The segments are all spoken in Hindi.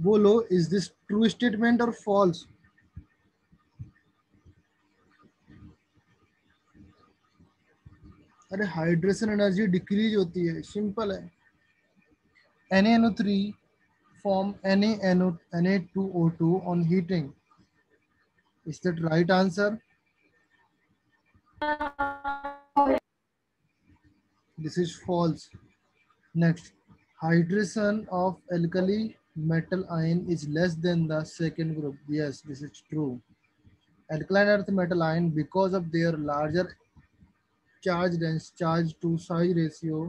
बोलो, इज दिस ट्रू स्टेटमेंट और फॉल्स? अरे हाइड्रेशन एनर्जी डिक्रीज होती है, सिंपल है। NaNO3 form Na2O2 on heating. Is that right answer? This is false. Next, hydration of alkali metal ion is less than the second group. Yes, this is true. Alkaline earth metal ion, because of their larger charge to size ratio,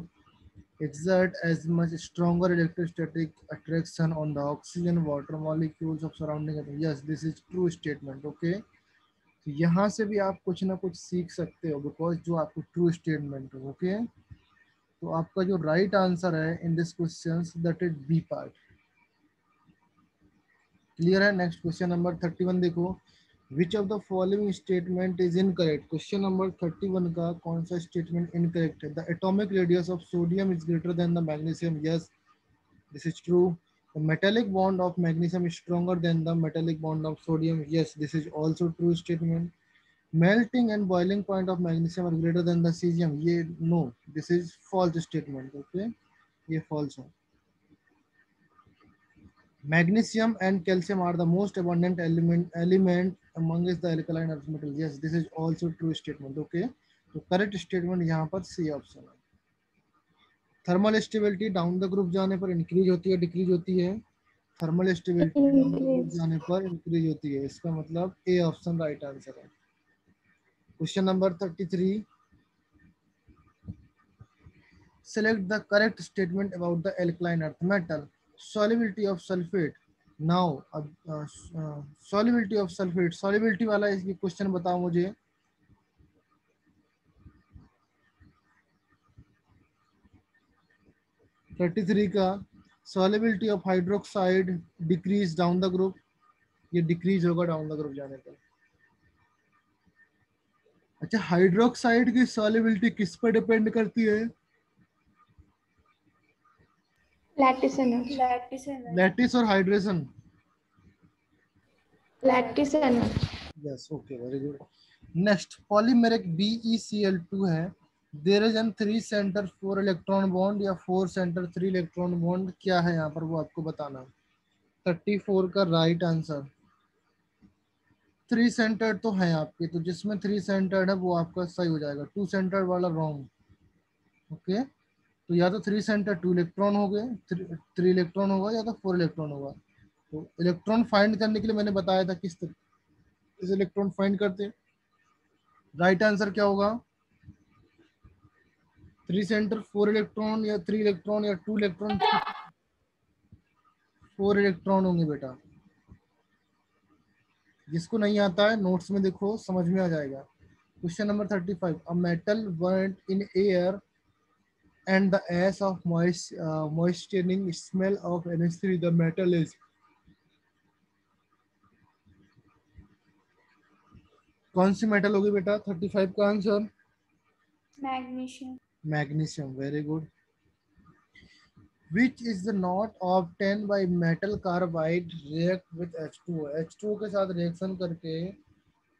exert as much stronger electrostatic attraction on the oxygen water molecules of surrounding atom. Yes, this is true statement. Okay, तो यहाँ से भी आप कुछ ना कुछ सीख सकते हो, बिकॉज जो आपको ट्रू स्टेटमेंट हो। ओके, तो आपका जो राइट आंसर है in this question, that is B part. Clear है? नेक्स्ट क्वेश्चन नंबर 31 देखो, which of the following statement is incorrect? Question number 31 का कौन सा स्टेटमेंट इनकरेक्ट है? The atomic radius of sodium is greater than the magnesium. Yes, this is true. The metallic bond of magnesium is stronger than the metallic bond of sodium. Yes, this is also true statement. Melting and boiling point of magnesium are greater than the cesium. ये no, this is false statement. Okay, ये false है। Magnesium and calcium are the most abundant element amongst the alkaline earth metals. Yes, this is also true statement. Okay, तो correct statement यहाँ पर C option है। Thermal stability down the group जाने पर इंक्रीज होती है, डिक्रीज होती है? Thermal stability down the group जाने पर इंक्रीज होती है, इसका मतलब ए ऑप्शन राइट आंसर है। Question number 33, select the correct statement about the alkaline earth metal. Solubility of sulfate. Now solubility of sulfate, solubility वाला इसकी क्वेश्चन बताओ मुझे। थर्टी थ्री का solubility of hydroxide decrease down the group, ये डिक्रीज होगा डाउन द ग्रुप जाने पर। अच्छा, हाइड्रोक्साइड की सॉल्युबिलिटी किस पर डिपेंड करती है? लैटिस और hydration. Yes, okay, very good. Next, polymeric BeCl2 है, there is an 3 centre 4 electron bond या 4 सेंटर 3 इलेक्ट्रॉन बॉन्ड, क्या है यहाँ पर वो आपको बताना। 34 का राइट आंसर। 3 सेंटर तो है आपके, तो जिसमें 3 सेंटर है वो आपका सही हो जाएगा, 2 सेंटर वाला रॉन्ग। ओके, तो या तो 3 सेंटर 2 इलेक्ट्रॉन हो गए, 3 इलेक्ट्रॉन होगा, या तो 4 इलेक्ट्रॉन होगा। तो इलेक्ट्रॉन फाइंड करने के लिए मैंने बताया था किस तरह इस इलेक्ट्रॉन फाइंड करते हैं। राइट आंसर क्या होगा? 3 सेंटर 4 इलेक्ट्रॉन या 3 इलेक्ट्रॉन या 2 इलेक्ट्रॉन? 4 इलेक्ट्रॉन होंगे बेटा। जिसको नहीं आता है नोट्स में देखो, समझ में आ जाएगा। Question number 35, a metal burned in air and the ash of moistening smell of NH3, the metal is? कौन सी मेटल होगी बेटा 35 का answer? Magnesium, very good. Which is the not obtained by metal carbide react with H2O? H2O के साथ रिएक्शन करके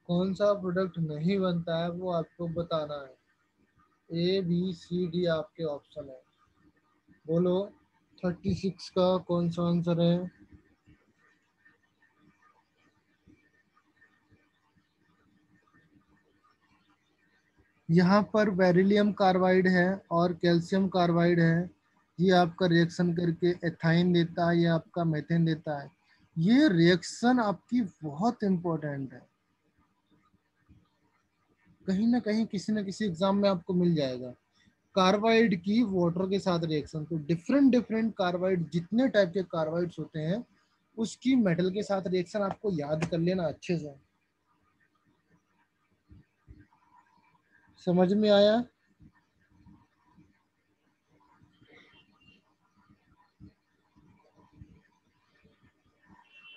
कौन सा प्रोडक्ट नहीं बनता है वो आपको बताना है। ABCD आपके ऑप्शन है, बोलो 36 का कौन सा आंसर है? यहाँ पर बेरिलियम कार्बाइड है और कैल्शियम कार्बाइड है, ये आपका रिएक्शन करके एथाइन देता है, ये आपका मेथेन देता है। ये रिएक्शन आपकी बहुत इंपॉर्टेंट है, कहीं ना कहीं किसी न किसी एग्जाम में आपको मिल जाएगा। कार्बाइड की वाटर के साथ रिएक्शन, तो डिफरेंट डिफरेंट कार्बाइड, जितने टाइप के कार्बाइड्स होते हैं उसकी मेटल के साथ रिएक्शन आपको याद कर लेना अच्छे से। समझ में आया?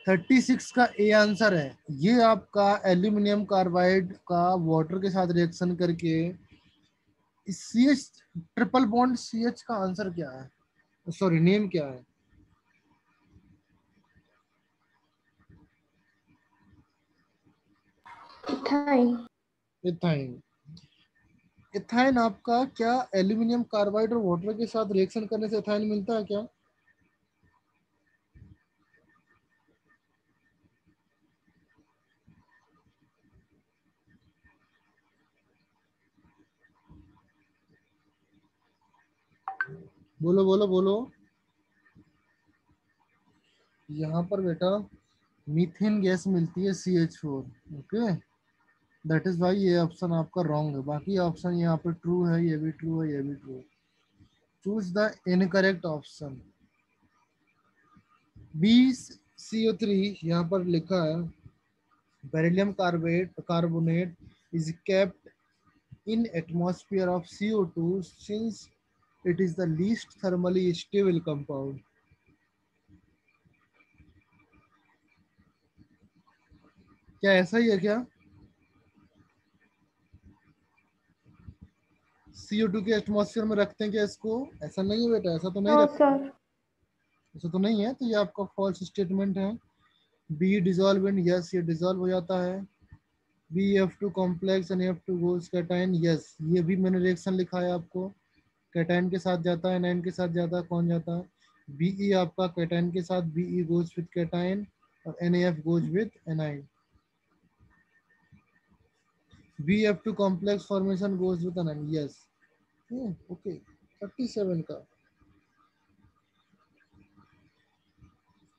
थर्टी सिक्स का ए आंसर है। ये आपका एल्यूमिनियम कार्बाइड का वाटर के साथ रिएक्शन करके CH ट्रिपल बॉन्ड CH का आंसर क्या है, सॉरी नेम क्या है? इथाइन। इथाइन। इथाइन आपका क्या एल्यूमिनियम कार्बाइड और वाटर के साथ रिएक्शन करने से इथाइन मिलता है क्या? बोलो बोलो बोलो। यहाँ पर बेटा मीथेन गैस मिलती है CH4। Okay, that is why ये ऑप्शन आपका रॉन्ग है। बाकी ऑप्शन यहाँ पे ट्रू है, ये भी ट्रू है, ये भी ट्रू है। Choose the incorrect option. B CO3 यहाँ पर लिखा है beryllium carbonate is kept in atmosphere of CO2 since it is the least thermally stable compound. क्या ऐसा ही है क्या? CO2 के एटमॉस्फेयर में रखते हैं क्या इसको? ऐसा नहीं है बेटा, ऐसा तो नहीं नो रखते। सर। ऐसा तो नहीं है, तो ये आपका फॉल्स स्टेटमेंट है। बी डिजोल्व इन, यस ये डिजोल्व हो जाता है। BF2 complex NF2 goals cation, yes ये भी मैंने रिएक्शन लिखा है आपको। कैटाइन के साथ जाता है, एनाइन के साथ जाता है, कौन जाता है? BE आपका कैटाइन के साथ, BE गोज विद कैटाइन और NAF goes with A9. BF2 complex formation goes with A9, yes. Okay, 37 का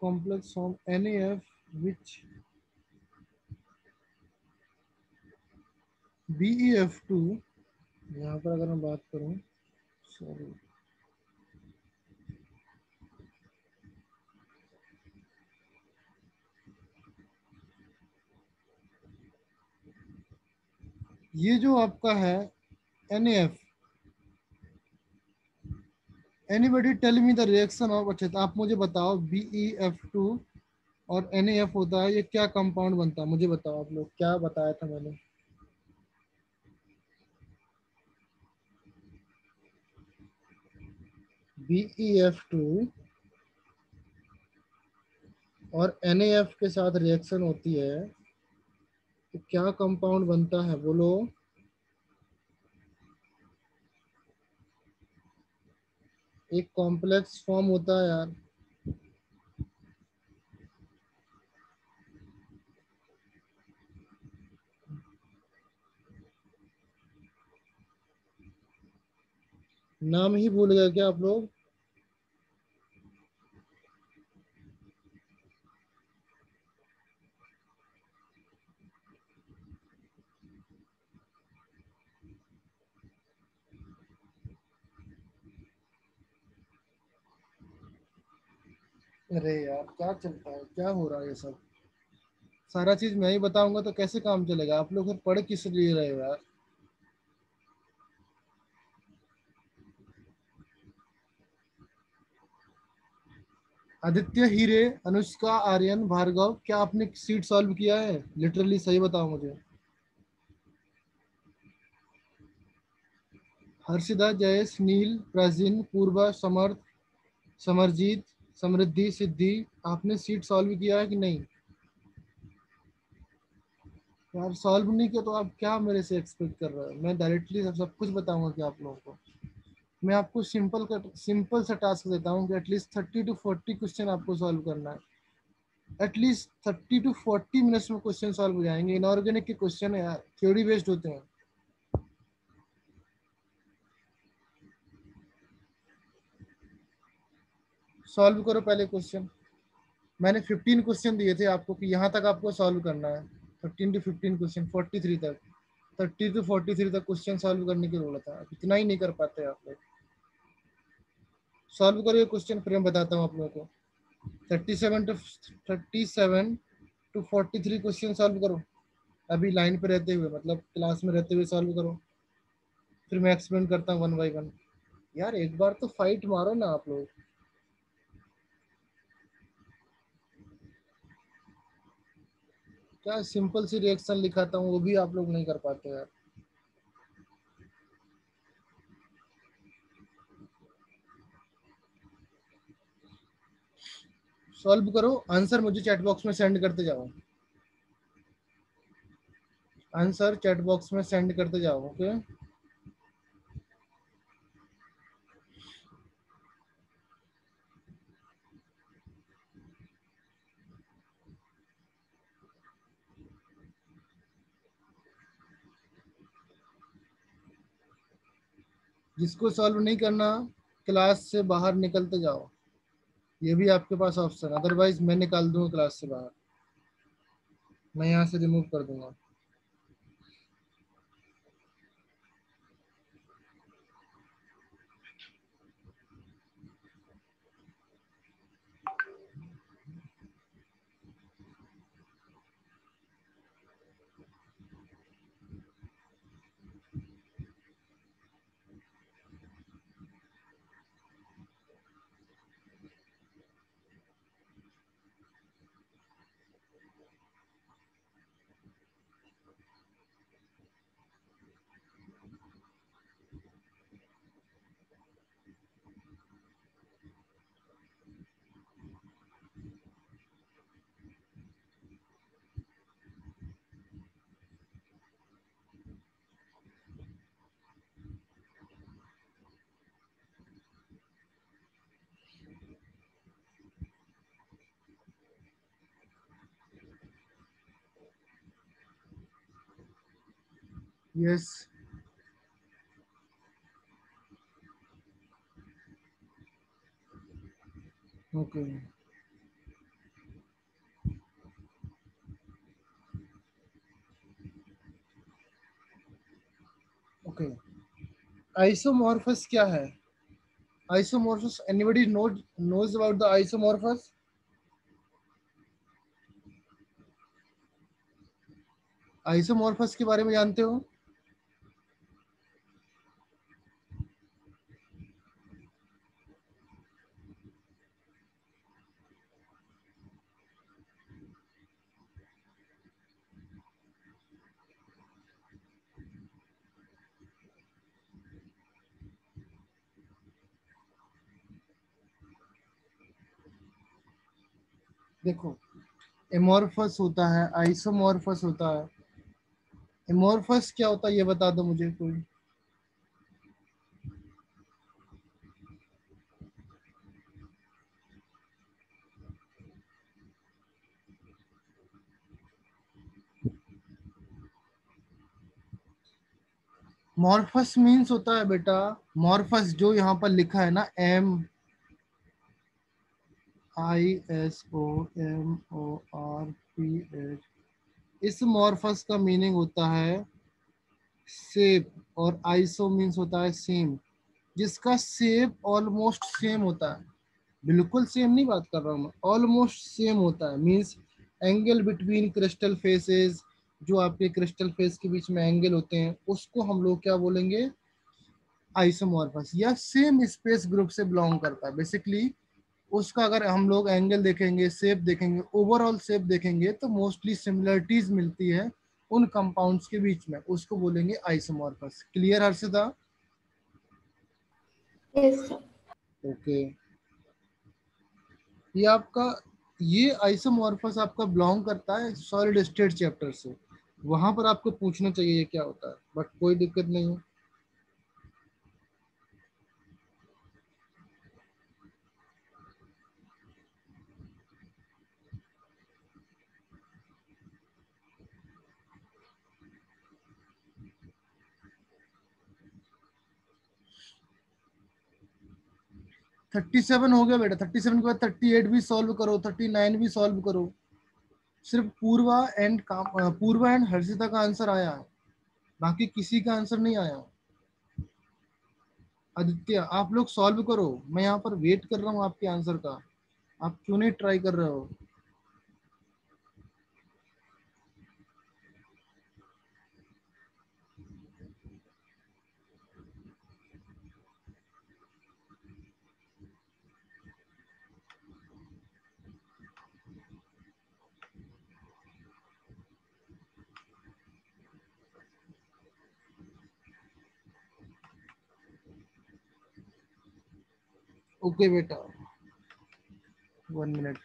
कॉम्प्लेक्स फॉर्म NAF विच BeF2। यहाँ पर अगर मैं बात करूँ, सॉरी, ये जो आपका है NAF, anybody tell me the reaction of, अच्छा तो आप मुझे बताओ BeF2 और NAF होता है, ये क्या कंपाउंड बनता है मुझे बताओ। आप लोग क्या बताया था मैंने? BeF2 और NAF के साथ रिएक्शन होती है तो क्या कंपाउंड बनता है, बोलो। एक कॉम्प्लेक्स फॉर्म होता है यार। नाम ही भूल गए क्या आप लोग? अरे यार क्या चलता है, क्या हो रहा है ये सब? सारा चीज मैं ही बताऊंगा तो कैसे काम चलेगा? आप लोग फिर पढ़ किस लिए रहे हो यार? आदित्य, हीरे, अनुष्का, आर्यन, भार्गव, क्या आपने सीट सॉल्व किया है? लिटरली सही बताओ मुझे। हर्षिदा, जयेश, नील, प्राचीन, पूर्वा, समर्थ, समरजीत, समृद्धि, सिद्धि, आपने सीट सॉल्व किया है कि नहीं? यार सॉल्व नहीं किया तो आप क्या मेरे से एक्सपेक्ट कर रहे हो? मैं डायरेक्टली सब कुछ बताऊंगा कि आप लोगों को। मैं आपको सिंपल सा टास्क देता हूँ कि एटलीस्ट 30 to 40 क्वेश्चन आपको सॉल्व करना है। एटलीस्ट 30 to 40 मिनट्स में क्वेश्चन सॉल्व हो जाएंगे। इनऑर्गेनिक के क्वेश्चन है यार, थ्योरी बेस्ड होते हैं। सॉल्व करो पहले क्वेश्चन। मैंने 15 क्वेश्चन दिए थे आपको कि यहाँ तक आपको सॉल्व करना है। 13 to 15 क्वेश्चन, 43 तक, 30 to 43 तक क्वेश्चन सॉल्व करने की जरूरत है। इतना ही नहीं कर पाते आप लोग। सॉल्व करो ये क्वेश्चन, फिर मैं बताता हूँ आप लोगों को। 37 to 43 क्वेश्चन सॉल्व करो अभी लाइन पे रहते हुए, मतलब क्लास में रहते हुए सॉल्व करो। फिर मैं एक्सप्लेन करता हूँ 1 by 1। यार एक बार तो फाइट मारो ना आप लोग। क्या सिंपल सी रिएक्शन लिखाता हूँ वो भी आप लोग नहीं कर पाते यार। सॉल्व करो, आंसर मुझे चैट बॉक्स में सेंड करते जाओ। आंसर चैट बॉक्स में सेंड करते जाओ। ओके, जिसको सॉल्व नहीं करना क्लास से बाहर निकलते जाओ, ये भी आपके पास ऑप्शन, अदरवाइज मैं निकाल दूंगा क्लास से बाहर, मैं यहाँ से रिमूव कर दूंगा। Yes, okay okay. आइसोमॉर्फस क्या है? Isomorphous, anybody knows about the isomorphous? Isomorphous के बारे में जानते हो? देखो, एमॉर्फस होता है, आइसोमॉर्फस होता है। एमॉर्फस क्या होता है ये बता दो मुझे कोई। मॉर्फस मीन्स होता है बेटा, मॉर्फस जो यहाँ पर लिखा है ना, MISOMORPH, इस मॉर्फस का मीनिंग होता है शेप, और आइसो मीन्स होता है सेम, जिसका शेप ऑलमोस्ट सेम होता है। बिल्कुल सेम नहीं बात कर रहा हूँ मैं, ऑलमोस्ट सेम होता है, means angle between crystal faces, जो आपके क्रिस्टल फेस के बीच में एंगल होते हैं उसको हम लोग क्या बोलेंगे? आइसोमॉर्फस, या सेम स्पेस ग्रुप से बिलोंग करता है बेसिकली। उसका अगर हम लोग एंगल देखेंगे, शेप देखेंगे, ओवरऑल शेप देखेंगे तो मोस्टली सिमिलरिटीज मिलती है उन कंपाउंड्स के बीच में, उसको बोलेंगे isomorphous. Clear Harshita? Yes sir. Okay, ये आपका, ये आइसोमॉर्फस आपका बिलोंग करता है सॉलिड स्टेट चैप्टर से, वहां पर आपको पूछना चाहिए ये क्या होता है, बट कोई दिक्कत नहीं है। 37 हो गया बेटा, 37 के बाद 38 भी सॉल्व करो, 39 भी सॉल्व करो। सिर्फ पूर्वा एंड हर्षिता का आंसर आया है, बाकी किसी का आंसर नहीं आया। आदित्य, आप लोग सॉल्व करो, मैं यहाँ पर वेट कर रहा हूँ आपके आंसर का, आप क्यों नहीं ट्राई कर रहे हो? ओके बेटा, 1 मिनट।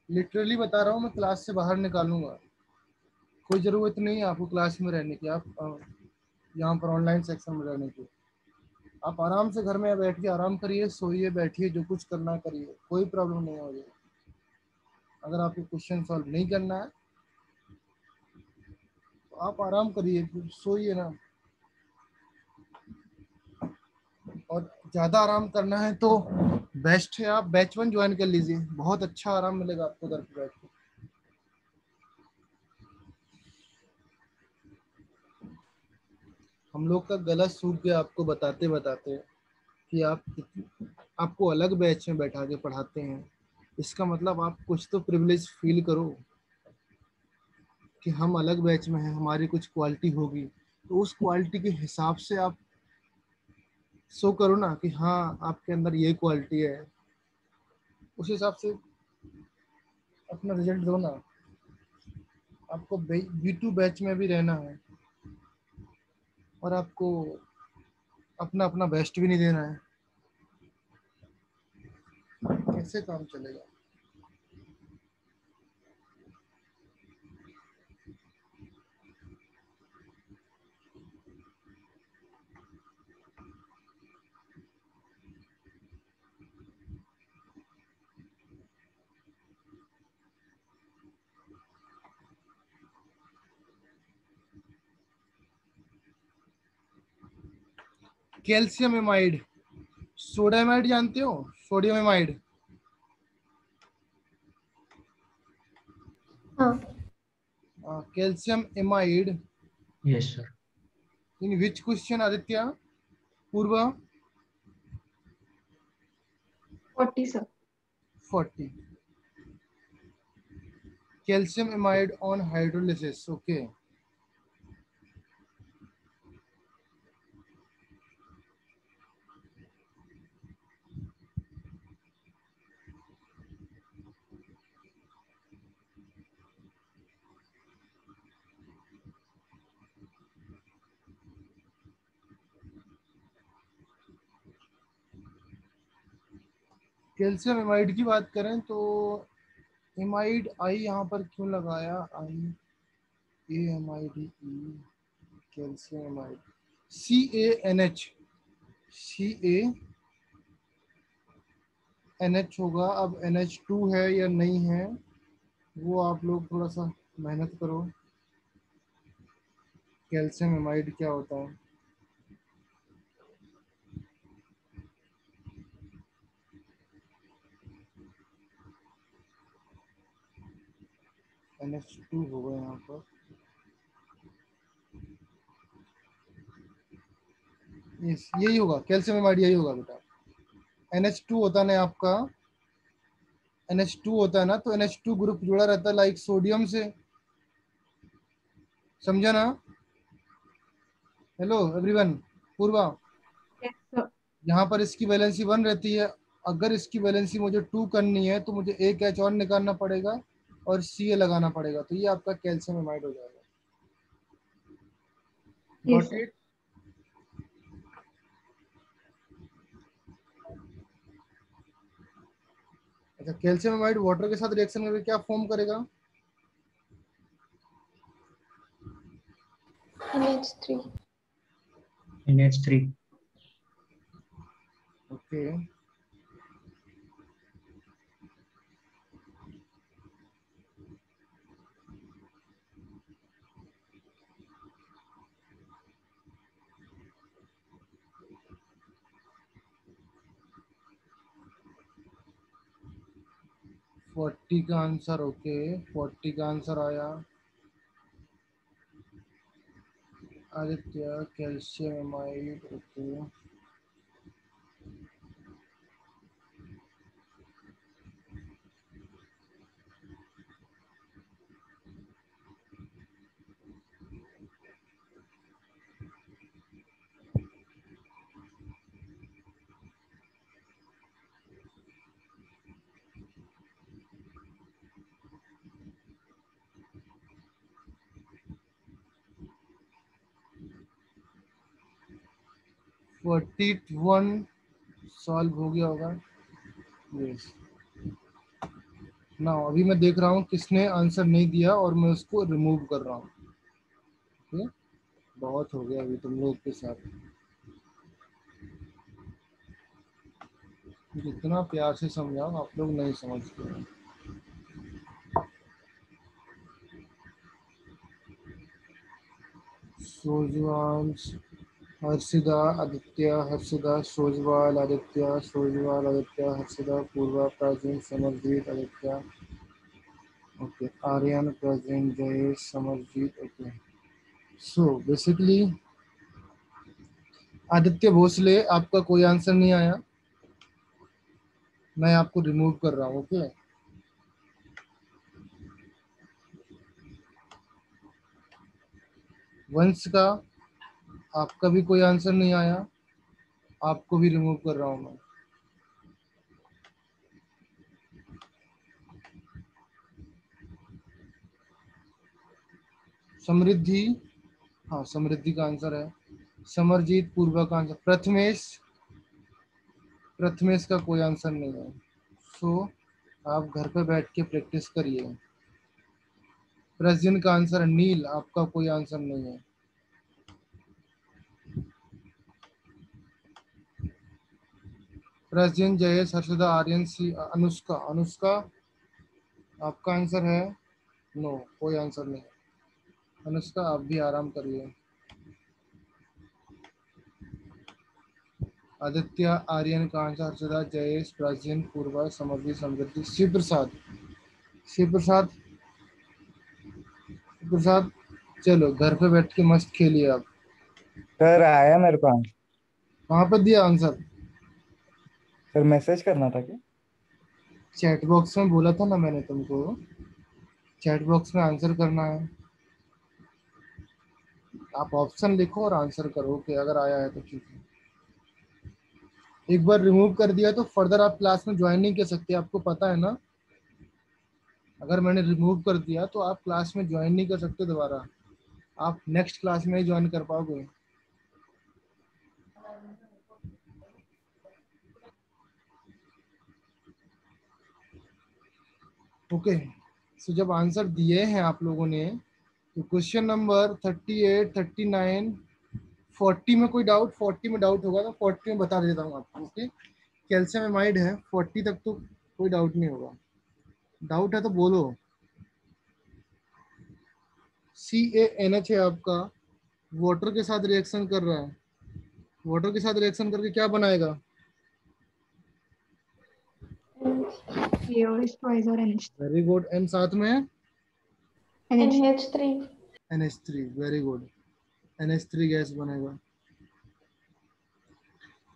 लिटरली बता रहा हूँ, मैं क्लास से बाहर निकालूंगा। कोई ज़रूरत नहीं है आपको क्लास में रहने की, आप यहाँ पर ऑनलाइन सेक्शन में रहने की। आप आराम से घर में बैठ के आराम करिए, सोइए, बैठिए, जो कुछ करना है करिए, कोई प्रॉब्लम नहीं हो जाएगी। अगर आपको क्वेश्चन सॉल्व नहीं करना है तो आप आराम करिए, फिर सोइए ना। और ज़्यादा आराम करना है तो बेस्ट है आप बैच 1 ज्वाइन कर लीजिए, बहुत अच्छा आराम मिलेगा आपको घर पे बैठ के। हम लोग का गला सूख गया आपको बताते बताते कि आपको अलग बैच में बैठा के पढ़ाते हैं। इसका मतलब आप कुछ तो प्रिविलेज फील करो कि हम अलग बैच में हैं, हमारी कुछ क्वालिटी होगी, तो उस क्वालिटी के हिसाब से आप शो करो ना कि हाँ आपके अंदर ये क्वालिटी है, उस हिसाब से अपना रिजल्ट दो ना। आपको B2 बैच में भी रहना है और आपको अपना अपना बेस्ट भी नहीं देना है, कैसे काम चलेगा। कैल्शियम एमाइड, सोडामाइड जानते हो, सोडियम एमाइड, हाँ। Calcium amide Yes, sir. In which question Aditya, पूर्व 40 sir. 40, calcium amide on hydrolysis, okay. Calcium amide की बात करें तो एमाइड आई यहाँ पर क्यों लगाया, AMIDE, कैल्शियम एमाइड, CaNH होगा। अब NH2 है या नहीं है वो आप लोग थोड़ा सा मेहनत करो। कैल्शियम एमाइड क्या होता है, NH2 होगा यहाँ पर, यही होगा कैल्शियम एमाइड, यही होगा बेटा। NH2 होता है ना आपका, NH2 होता है ना, तो NH2 ग्रुप जुड़ा रहता है लाइक सोडियम से, समझा ना। हेलो एवरीवन, पूर्वा, यस सर। यहाँ पर इसकी वैलेंसी 1 रहती है। अगर इसकी वैलेंसी मुझे 2 करनी है तो मुझे एक H और निकालना पड़ेगा और Ca लगाना पड़ेगा, तो ये आपका कैल्शियम एमाइड हो जाएगा। Yes got sir. इट। अच्छा, कैल्शियम एमाइड वाटर के साथ रिएक्शन करके क्या फॉर्म करेगा, NH3। NH3. ओके। 40 का आंसर, ओके, 40 का आंसर आया Aditya, calcium amide, okay. 41 solve हो गया होगा, यस। ना अभी मैं देख रहा हूँ किसने आंसर नहीं दिया और मैं उसको रिमूव कर रहा हूँ। ठीक है? बहुत हो गया अभी तुम लोग के साथ, जितना प्यार से समझाओ आप लोग नहीं समझते हैं। सोजवान, हर्षिदा, आदित्य, हर्षिदा, सोजवाल, आदित्य, सोजवाल, आदित्य, हर्षिदा, पूर्वा, प्राचीन, Samarjeet, Aditya, okay, Aryan, Prachin, Jayesh, Samarjeet, okay. So basically Aditya Bhosale, आपका कोई आंसर नहीं आया, मैं आपको रिमूव कर रहा हूँ। ओके, वंश का आपका भी कोई आंसर नहीं आया, आपको भी रिमूव कर रहा हूँ मैं। समृद्धि, हाँ समृद्धि का आंसर है। समरजीत, पूर्वा का आंसर। प्रथमेश, प्रथमेश का कोई आंसर नहीं है। सो आप घर पे बैठ के प्रैक्टिस करिए। प्रज्ञन का आंसर है। नील, आपका कोई आंसर नहीं है। प्रज्ञन, जयेश, हर्षदा, आर्यन, सी, अनुष्का, अनुष्का आपका आंसर है। नो, कोई आंसर नहीं। अनुष्का आप भी आराम करिए। आदित्य, आर्यन का आंसर, हर्षदा, जयेश, प्राचीन, पूर्वा, समृद्धि, समृद्धि, शिव प्रसाद, शिव प्रसाद, शिव प्रसाद, चलो घर पे बैठ के मस्त खेलिए आप। सर आया मेरे पास। कहाँ पर दिया आंसर? सर मैसेज करना था क्या? चैट बॉक्स में बोला था ना मैंने तुमको, चैट बॉक्स में आंसर करना है। आप ऑप्शन लिखो और आंसर करो कि अगर आया है तो ठीक है। एक बार रिमूव कर दिया तो फर्दर आप क्लास में ज्वाइन नहीं कर सकते, आपको पता है ना। अगर मैंने रिमूव कर दिया तो आप क्लास में ज्वाइन नहीं कर सकते दोबारा, आप नेक्स्ट क्लास में ही ज्वाइन कर पाओगे। ओके, सो जब आंसर दिए हैं आप लोगों ने तो क्वेश्चन नंबर 38, 39, 40 में कोई डाउट? 40 में डाउट होगा तो 40 में बता देता हूँ आपको। ओके, कैल्शियम एमाइड है, 40 तक तो कोई डाउट नहीं होगा। डाउट है तो बोलो। CaNH है आपका, वाटर के साथ रिएक्शन कर रहा है, वाटर के साथ रिएक्शन करके क्या बनाएगा? CO is twice or NH. Very good, एन साथ में है NH3. NH3, very good, NH3 gas बनेगा।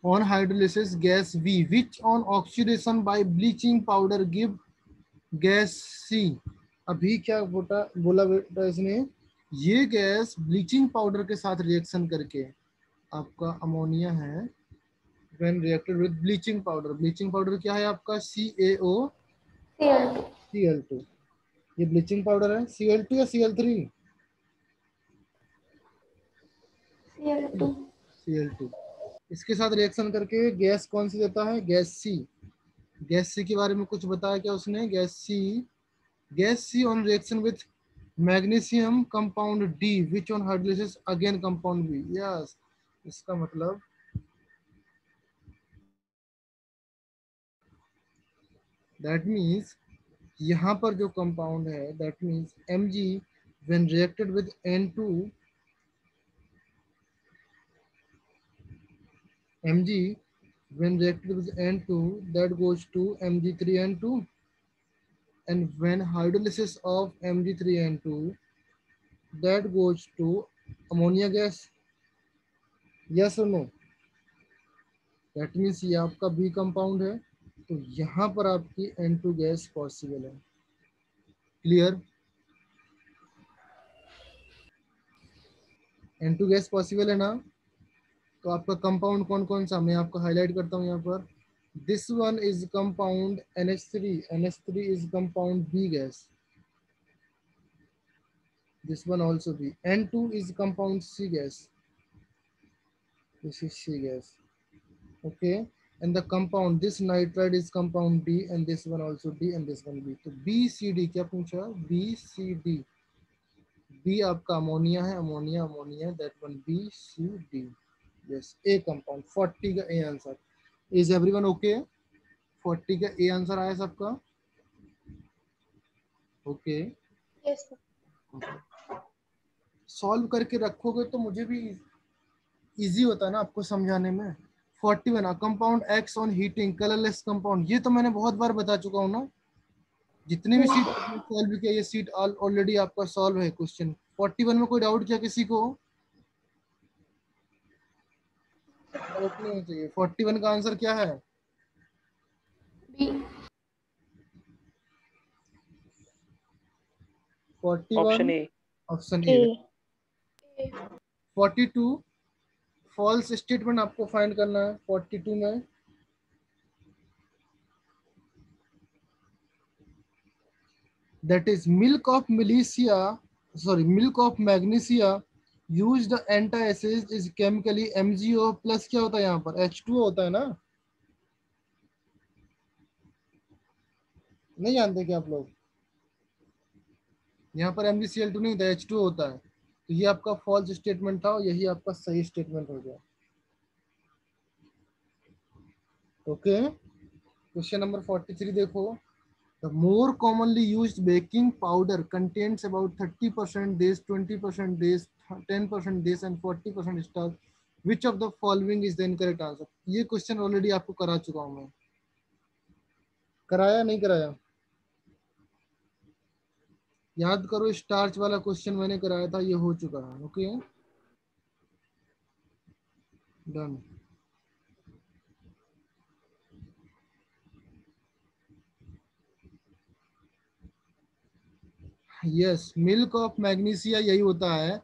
On hydrolysis gas V, which on oxidation by bleaching powder give gas C। अभी क्या बोला बेटा इसने, ये गैस ब्लीचिंग पाउडर के साथ रिएक्शन करके आपका अमोनिया है। When reacted with bleaching powder, bleaching powder क्या है आपका? CaO Cl2. Cl2, ये ब्लीचिंग पाउडर है। Cl2 या Cl3? Cl2. Cl2, इसके साथ रिएक्शन करके गैस कौन सी देता है? Gas C. गैस सी के बारे में कुछ बताया क्या उसने? Gas C on reaction with magnesium compound D which on hydrolysis again compound B. Yes, इसका मतलब दैट मीन्स यहाँ पर जो कंपाउंड है that means Mg when reacted with N2, Mg when reacted with N2 that goes to Mg3N2, and when hydrolysis of Mg3N2 that goes to ammonia gas. Yes or no? That means ये आपका बी कंपाउंड है, तो यहाँ पर आपकी N2 गैस पॉसिबल है। क्लियर? N2 गैस पॉसिबल है ना? तो आपका कंपाउंड कौन कौन सा, मैं आपको हाईलाइट करता हूँ यहाँ पर। This one is compound NH3, NH3 is compound B gas, this one also B. N2 is compound C gas, this is C gas, okay, and the compound this nitride is compound D and this one also D and this one B. तो BCD क्या पूछा? BCD. B आपका अमोनिया है, ammonia ammonia, that one BCD. Yes, A compound. 40 का A answer. Is everyone okay? 40 का A आंसर आया सबका? Okay. Yes, sir. सॉल्व करके रखोगे तो मुझे भी इजी होता है ना आपको समझाने में. 41 compound x on heating colourless compound, ये तो मैंने बहुत बार बता चुका हूँ ना. जितने भी सीट सॉल्व किया ये सीट ऑलरेडी आपका सॉल्व है क्वेश्चन. 41 में कोई डाउट क्या किसी को? डाउट नहीं होना चाहिए. 41 का आंसर क्या है? B. Option 41 A. Option A. A. 42 false statement आपको फाइंड करना है. 42 में that is milk of magnesia used the antiacid is chemically MgO plus क्या होता है यहाँ पर? H2O होता है ना. नहीं जानते क्या आप लोग? यहाँ पर MgCl2 नहीं था, H2O होता है. तो ये आपका फॉल्स स्टेटमेंट था और यही आपका सही स्टेटमेंट हो गया. ओके. क्वेश्चन नंबर 43 देखो. The more commonly used baking powder contains about 30% days, 20% days, 10% days and 40% starch. Which of the following is the incorrect answer? ये क्वेश्चन ऑलरेडी आपको करा चुका हूं मैं. कराया नहीं कराया? याद करो, स्टार्च वाला क्वेश्चन मैंने कराया था, ये हो चुका है. Okay done. Yes, milk of magnesia यही होता है.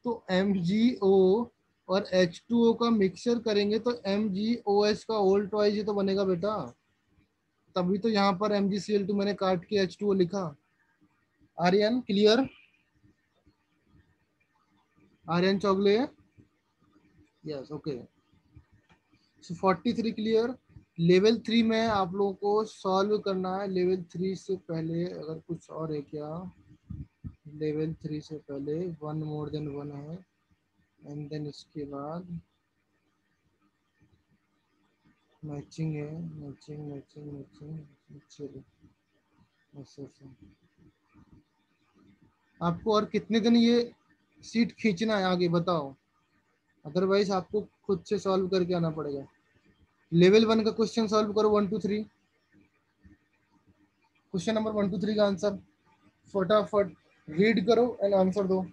तो MgO और H2O का मिक्सचर करेंगे तो MgOH का होल ट्वाइस ही तो बनेगा बेटा. तभी तो यहाँ पर MgCl2 मैंने काट के H2O लिखा. Aryan clear? Aryan Chougule? Yes okay. So 43 clear. Level 3 में आप लोगों को सॉल्व करना है. लेवल 3 से पहले अगर कुछ और है क्या? लेवल 3 से पहले 1 मोर देन 1 है एंड देन इसके बाद मैचिंग है. Matching matching matching. चलो ऐसे आपको और कितने दिन ये सीट खींचना है आगे बताओ, अदरवाइज आपको खुद से सॉल्व करके आना पड़ेगा. लेवल 1 का क्वेश्चन सॉल्व करो. 1 2 3 क्वेश्चन नंबर 1 2 3 का आंसर फटाफट रीड करो एंड आंसर दो.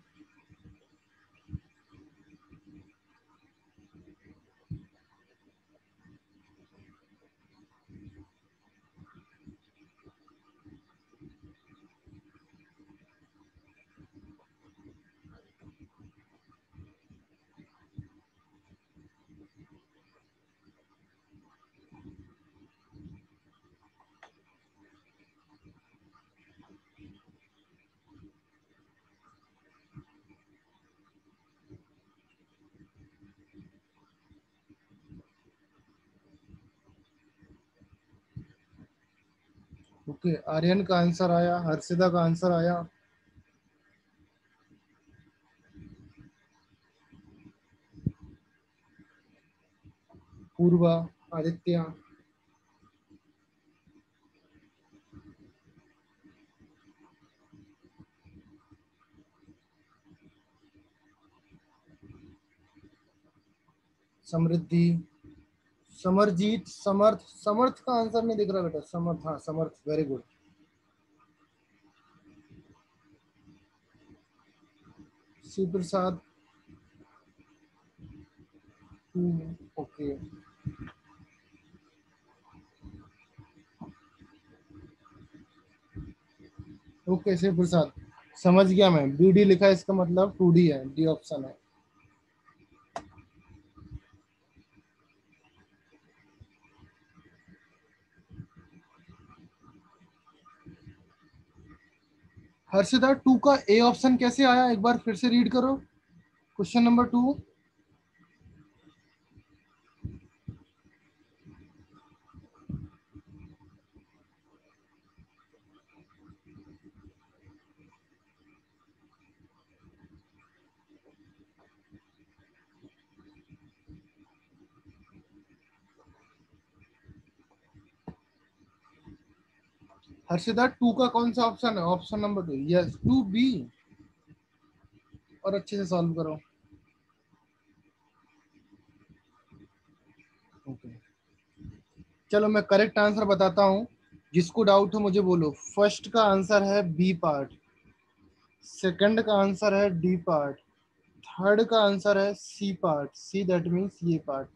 ओके आर्यन का आंसर आया, हर्षिता का आंसर आया. पूर्वा, आदित्य, समृद्धि, समरजीत, समर्थ. समर्थ का आंसर नहीं दिख रहा बेटा. समर्थ, हाँ समर्थ, वेरी गुड. शिव प्रसाद. ओके ओके शिव प्रसाद समझ गया मैं. BD लिखा है इसका मतलब 2D है. डी ऑप्शन है. हर्षिता 2 का A ऑप्शन कैसे आया एक बार फिर से रीड करो. Question number 2. हर्षिता 2 का कौन सा ऑप्शन है? Option number 2, yes 2B। और अच्छे से सॉल्व करो। ओके, चलो मैं करेक्ट आंसर बताता हूँ, जिसको डाउट हो मुझे बोलो। फर्स्ट का आंसर है बी पार्ट, सेकंड का आंसर है डी पार्ट, थर्ड का आंसर है C part. C that means ये पार्ट।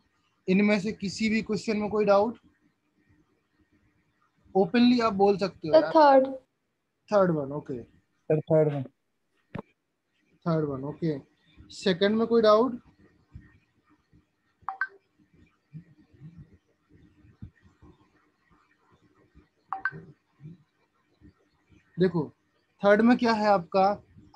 इनमें से किसी भी क्वेश्चन में कोई डाउट? ओपनली आप बोल सकते हो The यार। third. Third one, okay. Sir third में। Third one, okay. सेकंड में कोई डाउट? देखो थर्ड में क्या है आपका,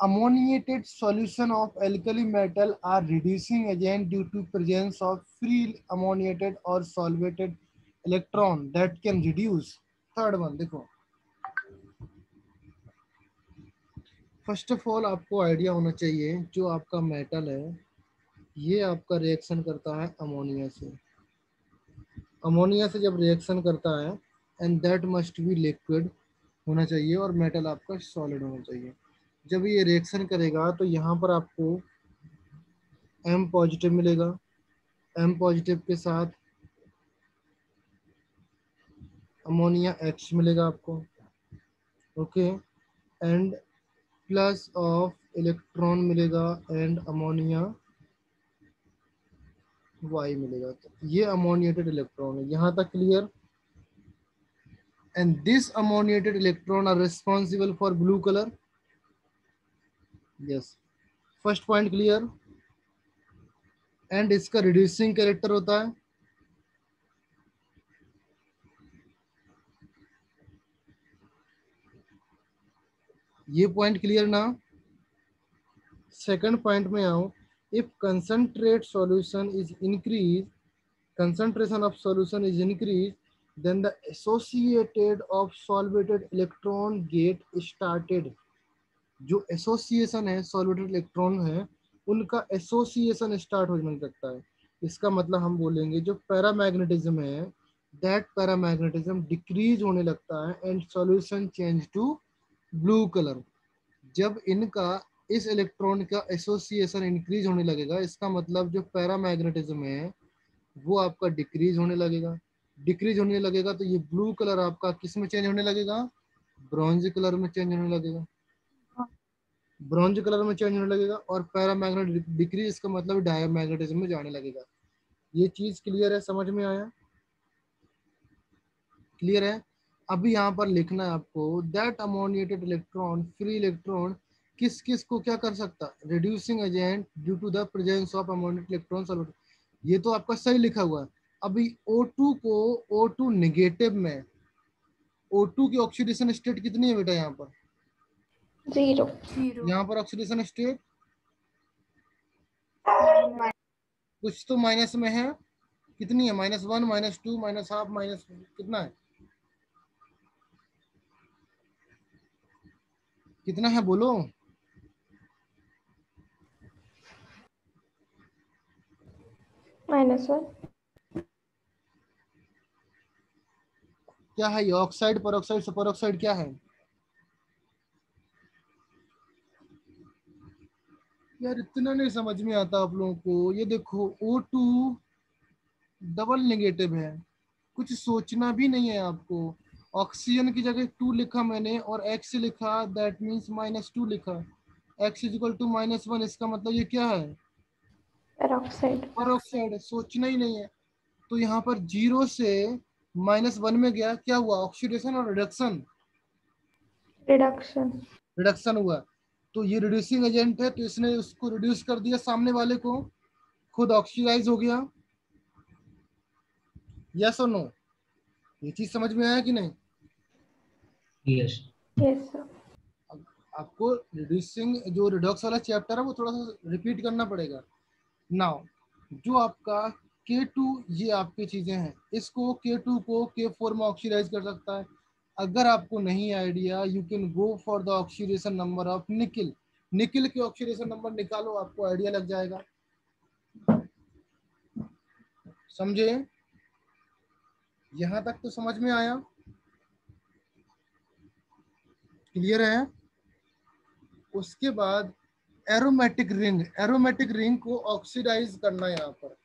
ammoniated solution of alkali metal are reducing agent due to presence of free ammoniated और solvated electron that can reduce. Third one देखो, फर्स्ट ऑफ ऑल आपको आइडिया होना चाहिए, जो आपका मेटल है ये आपका रिएक्शन करता है अमोनिया से। अमोनिया से जब रिएक्शन करता है, and that must be liquid होना चाहिए, और मेटल आपका सॉलिड होना चाहिए। जब ये रिएक्शन करेगा तो यहाँ पर आपको M पॉजिटिव मिलेगा, M पॉजिटिव के साथ अमोनिया H मिलेगा आपको, okay. And plus of electron मिलेगा, एंड अमोनिया Y मिलेगा। तो ये अमोनिएटेड इलेक्ट्रॉन है, यहाँ तक clear? And this ammoniated electron are responsible for blue colour. Yes, first point clear. And इसका रिड्यूसिंग कैरेक्टर होता है, ये पॉइंट क्लियर ना? सेकंड पॉइंट में आओ, if concentrate solution is increase, concentration of solution is increased, then the associated of solvated electron get started। जो एसोसिएशन है सॉल्वेटेड इलेक्ट्रॉन है, उनका एसोसिएशन स्टार्ट होने लगता है। इसका मतलब हम बोलेंगे जो पैरामैग्नेटिज्म है, दैट पैरामैग्नेटिज्म डिक्रीज होने लगता है, and solution change to blue colour. जब इनका इस इलेक्ट्रॉन का एसोसिएशन इंक्रीज होने लगेगा, इसका मतलब जो पैरामैग्नेटिज्म है वो आपका डिक्रीज होने लगेगा। डिक्रीज होने लगेगा तो ये ब्लू कलर आपका किस में चेंज होने लगेगा? ब्रॉन्ज कलर में चेंज होने लगेगा। ब्रॉन्ज कलर में चेंज होने लगेगा, और पैरामैग्नेट डिक्रीज, इसका मतलब डायमैग्नेटिज्म में जाने लगेगा। ये चीज क्लियर है? समझ में आया? क्लियर है? अभी यहाँ पर लिखना है आपको, that ammoniated electron, free electron किस किस को क्या कर सकता? Reducing agent due to the presence of ammoniated electron. ये तो आपका सही लिखा हुआ है। अभी O2 को, O2 नेगेटिव में, O2 की ऑक्सीडेशन स्टेट कितनी है बेटा? यहाँ पर, 0. यहाँ पर ऑक्सीडेशन स्टेट कुछ तो माइनस में है। कितनी है? -1, -2, -12, माइनस कितना है? कितना है बोलो? -1. क्या है ये? ऑक्साइड, पेरोक्साइड, सुपर ऑक्साइड क्या है यार? इतना नहीं समझ में आता आप लोगों को। ये देखो O2 डबल नेगेटिव है, कुछ सोचना भी नहीं है आपको। ऑक्सीजन की जगह 2 लिखा मैंने, और X लिखा, दैट मीन्स -2 लिखा। X इज इक्वल टू -1, इसका मतलब ये क्या है? Peroxide. पेरोक्साइड। सोचना ही नहीं है। तो यहाँ पर 0 से -1 में गया, क्या हुआ? ऑक्सीडेशन और रिडक्शन। Reduction. रिडक्शन हुआ। तो ये रिड्यूसिंग एजेंट है, तो इसने उसको रिड्यूस कर दिया, सामने वाले को, खुद ऑक्सीडाइज हो गया। यस और नो? ये चीज समझ में आया कि नहीं? Yes. Yes, sir. आपको रिड्यूसिंग जो रिडॉक्स वाला चैप्टर है वो थोड़ा सा रिपीट करना पड़ेगा। नाउ जो आपका K2, ये आपकी चीजें हैं, इसको K2 को K4 में ऑक्सीडाइज कर सकता है। अगर आपको नहीं idea, you can go for the oxidation number of nickel. Nickel के ऑक्सीडेशन नंबर निकालो, आपको आइडिया लग जाएगा। समझे? यहां तक तो समझ में आया? क्लियर है? उसके बाद एरोमेटिक रिंग को ऑक्सीडाइज करना है यहाँ पर।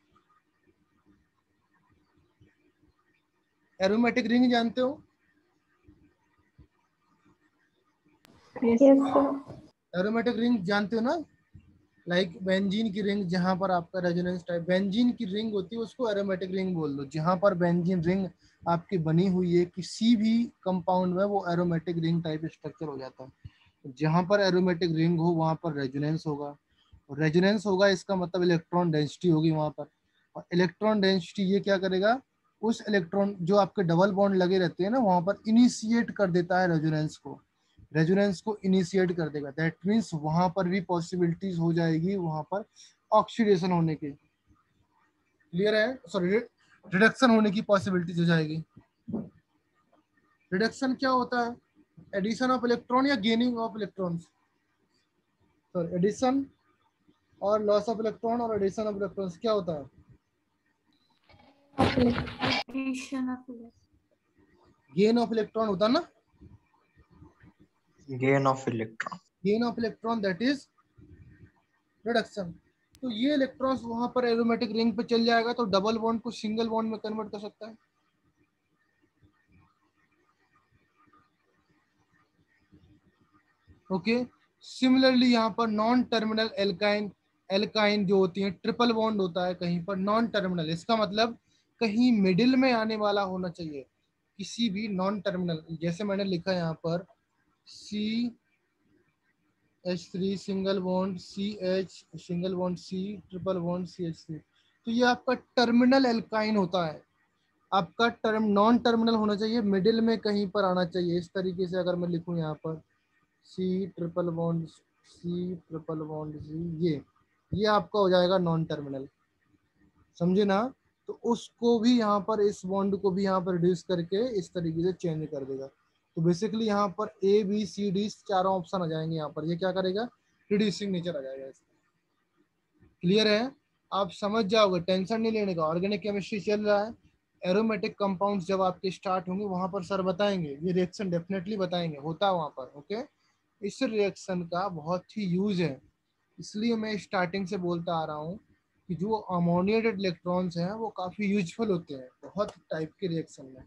एरोमेटिक रिंग जानते हो? Yes, sir. एरोमेटिक रिंग जानते हो ना? लाइक बेंजीन की रिंग, जहां पर आपका रेजोनेंस टाइप बेंजीन की रिंग होती है उसको एरोमेटिक रिंग बोल दो। जहां पर बेंजीन रिंग आपकी बनी हुई है किसी भी कंपाउंड में, वो एरोमेटिक रिंग टाइप स्ट्रक्चर हो जाता है। जहां पर एरोमेटिक रिंग हो वहां पर रेजोनेंस होगा, और रेजोनेंस होगा इसका मतलब इलेक्ट्रॉन डेंसिटी होगी वहां पर। और इलेक्ट्रॉन डेंसिटी ये क्या करेगा, उस इलेक्ट्रॉन जो आपके डबल बॉन्ड लगे रहते हैं ना वहां पर इनिशिएट कर देता है रेजोनेंस को इनिशिएट कर देगा। दैट मीन्स वहां पर भी पॉसिबिलिटीज हो जाएगी वहां पर ऑक्सीडेशन होने की। क्लियर है? सॉरी, रिडक्शन होने की पॉसिबिलिटीज हो जाएगी। रिडक्शन क्या होता है? एडिशन ऑफ इलेक्ट्रॉन या gaining of electrons? Sorry, addition और लॉस ऑफ इलेक्ट्रॉन और एडिशन ऑफ इलेक्ट्रॉन्स क्या होता है? Addition of gain of electron होता है ना? Gain of electron. Gain of electron that is reduction. तो ये इलेक्ट्रॉन्स वहां पर एरोमेटिक रिंग पे चल जाएगा तो डबल बॉन्ड को सिंगल बॉन्ड में कन्वर्ट कर सकता है। ओके, सिमिलरली यहाँ पर नॉन टर्मिनल एल्काइन जो होती है, ट्रिपल बॉन्ड होता है कहीं पर नॉन टर्मिनल, इसका मतलब कहीं मिडिल में आने वाला होना चाहिए किसी भी नॉन टर्मिनल। जैसे मैंने लिखा यहाँ पर CH3 single bond CH single bond C triple bond CH3, तो ये आपका टर्मिनल एल्काइन होता है। आपका टर्म नॉन टर्मिनल होना चाहिए, मिडिल में कहीं पर आना चाहिए। इस तरीके से अगर मैं लिखूं यहाँ पर C ट्रिपल बॉन्ड C, ये आपका हो जाएगा नॉन टर्मिनल, समझे ना? तो उसको भी यहाँ पर, इस बॉन्ड को भी यहाँ पर रिड्यूस करके इस तरीके से चेंज कर देगा। तो बेसिकली यहाँ पर ABCD चारों ऑप्शन आ जाएंगे यहाँ पर। ये क्या करेगा? रिड्यूसिंग नेचर आ जाएगा इसका। क्लियर है? आप समझ जाओगे, टेंशन नहीं लेने का। ऑर्गेनिक केमिस्ट्री चल रहा है, एरोमेटिक कंपाउंड्स जब आपके स्टार्ट होंगे वहां पर सर बताएंगे, ये रिएक्शन डेफिनेटली बताएंगे, होता है वहां पर। ओके, इस रिएक्शन का बहुत ही यूज है, इसलिए मैं स्टार्टिंग से बोलता आ रहा हूँ कि जो अमोनिएटेड इलेक्ट्रॉन्स हैं वो काफी यूजफुल होते हैं बहुत टाइप के रिएक्शन में।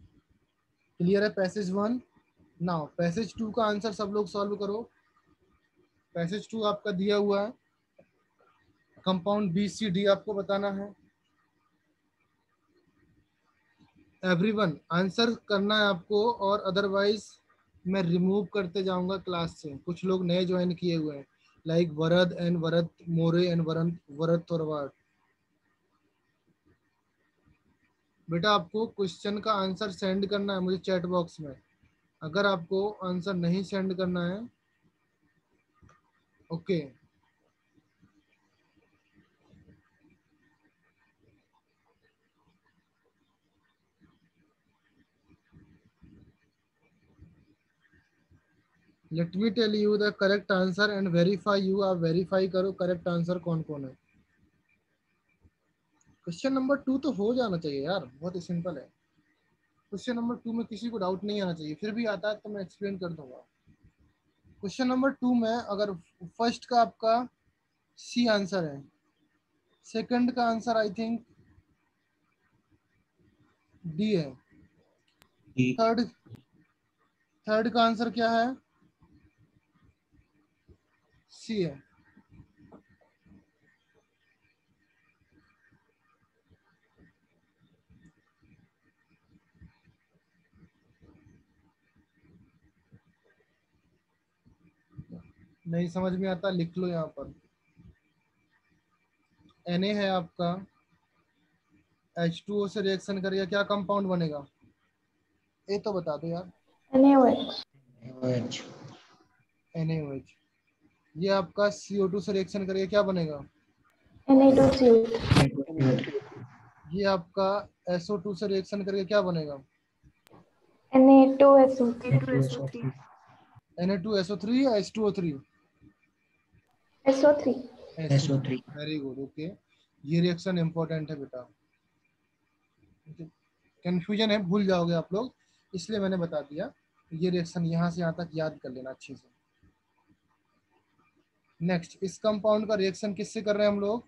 क्लियर है? पैसेज 1। नाउ पैसेज 2 का आंसर सब लोग सॉल्व करो। पैसेज 2 आपका दिया हुआ है, कंपाउंड BCD आपको बताना है। एवरीवन आंसर करना है आपको, और अदरवाइज मैं रिमूव करते जाऊंगा क्लास से। कुछ लोग नए ज्वाइन किए हुए हैं, like Varad and Varad More and Varad Torwad. बेटा आपको क्वेश्चन का आंसर सेंड करना है मुझे चैट बॉक्स में। अगर आपको आंसर नहीं सेंड करना है, okay, let me tell you the correct answer and verify you. आप वेरीफाई करो करेक्ट आंसर कौन कौन है। क्वेश्चन नंबर 2 तो हो जाना चाहिए यार, बहुत ही सिंपल है। क्वेश्चन नंबर 2 में किसी को डाउट नहीं आना चाहिए, फिर भी आता है तो मैं एक्सप्लेन कर दूंगा। क्वेश्चन नंबर 2 में अगर फर्स्ट का आपका C आंसर है, सेकंड का आंसर आई थिंक D है, थर्ड का आंसर क्या है? C है। नहीं समझ में आता लिख लो यहाँ पर। Na है आपका, H2O से रिएक्शन करेगा, क्या कंपाउंड बनेगा? ये तो बता दो यार। NaOH. NaOH। ये आपका CO2 से रिएक्शन करेगा, क्या बनेगा? Na2CO3. ये आपका SO2 से रिएक्शन करके क्या बनेगा? Na2SO3. Na2SO3 या H2O3? SO3. SO3। Very good, okay. ये रिएक्शन इंपॉर्टेंट है बेटा, कंफ्यूजन है, भूल जाओगे आप लोग, इसलिए मैंने बता दिया। ये रिएक्शन यहाँ से यहाँ तक याद कर लेना अच्छे से। नेक्स्ट, इस कंपाउंड का रिएक्शन किससे कर रहे हैं हम लोग?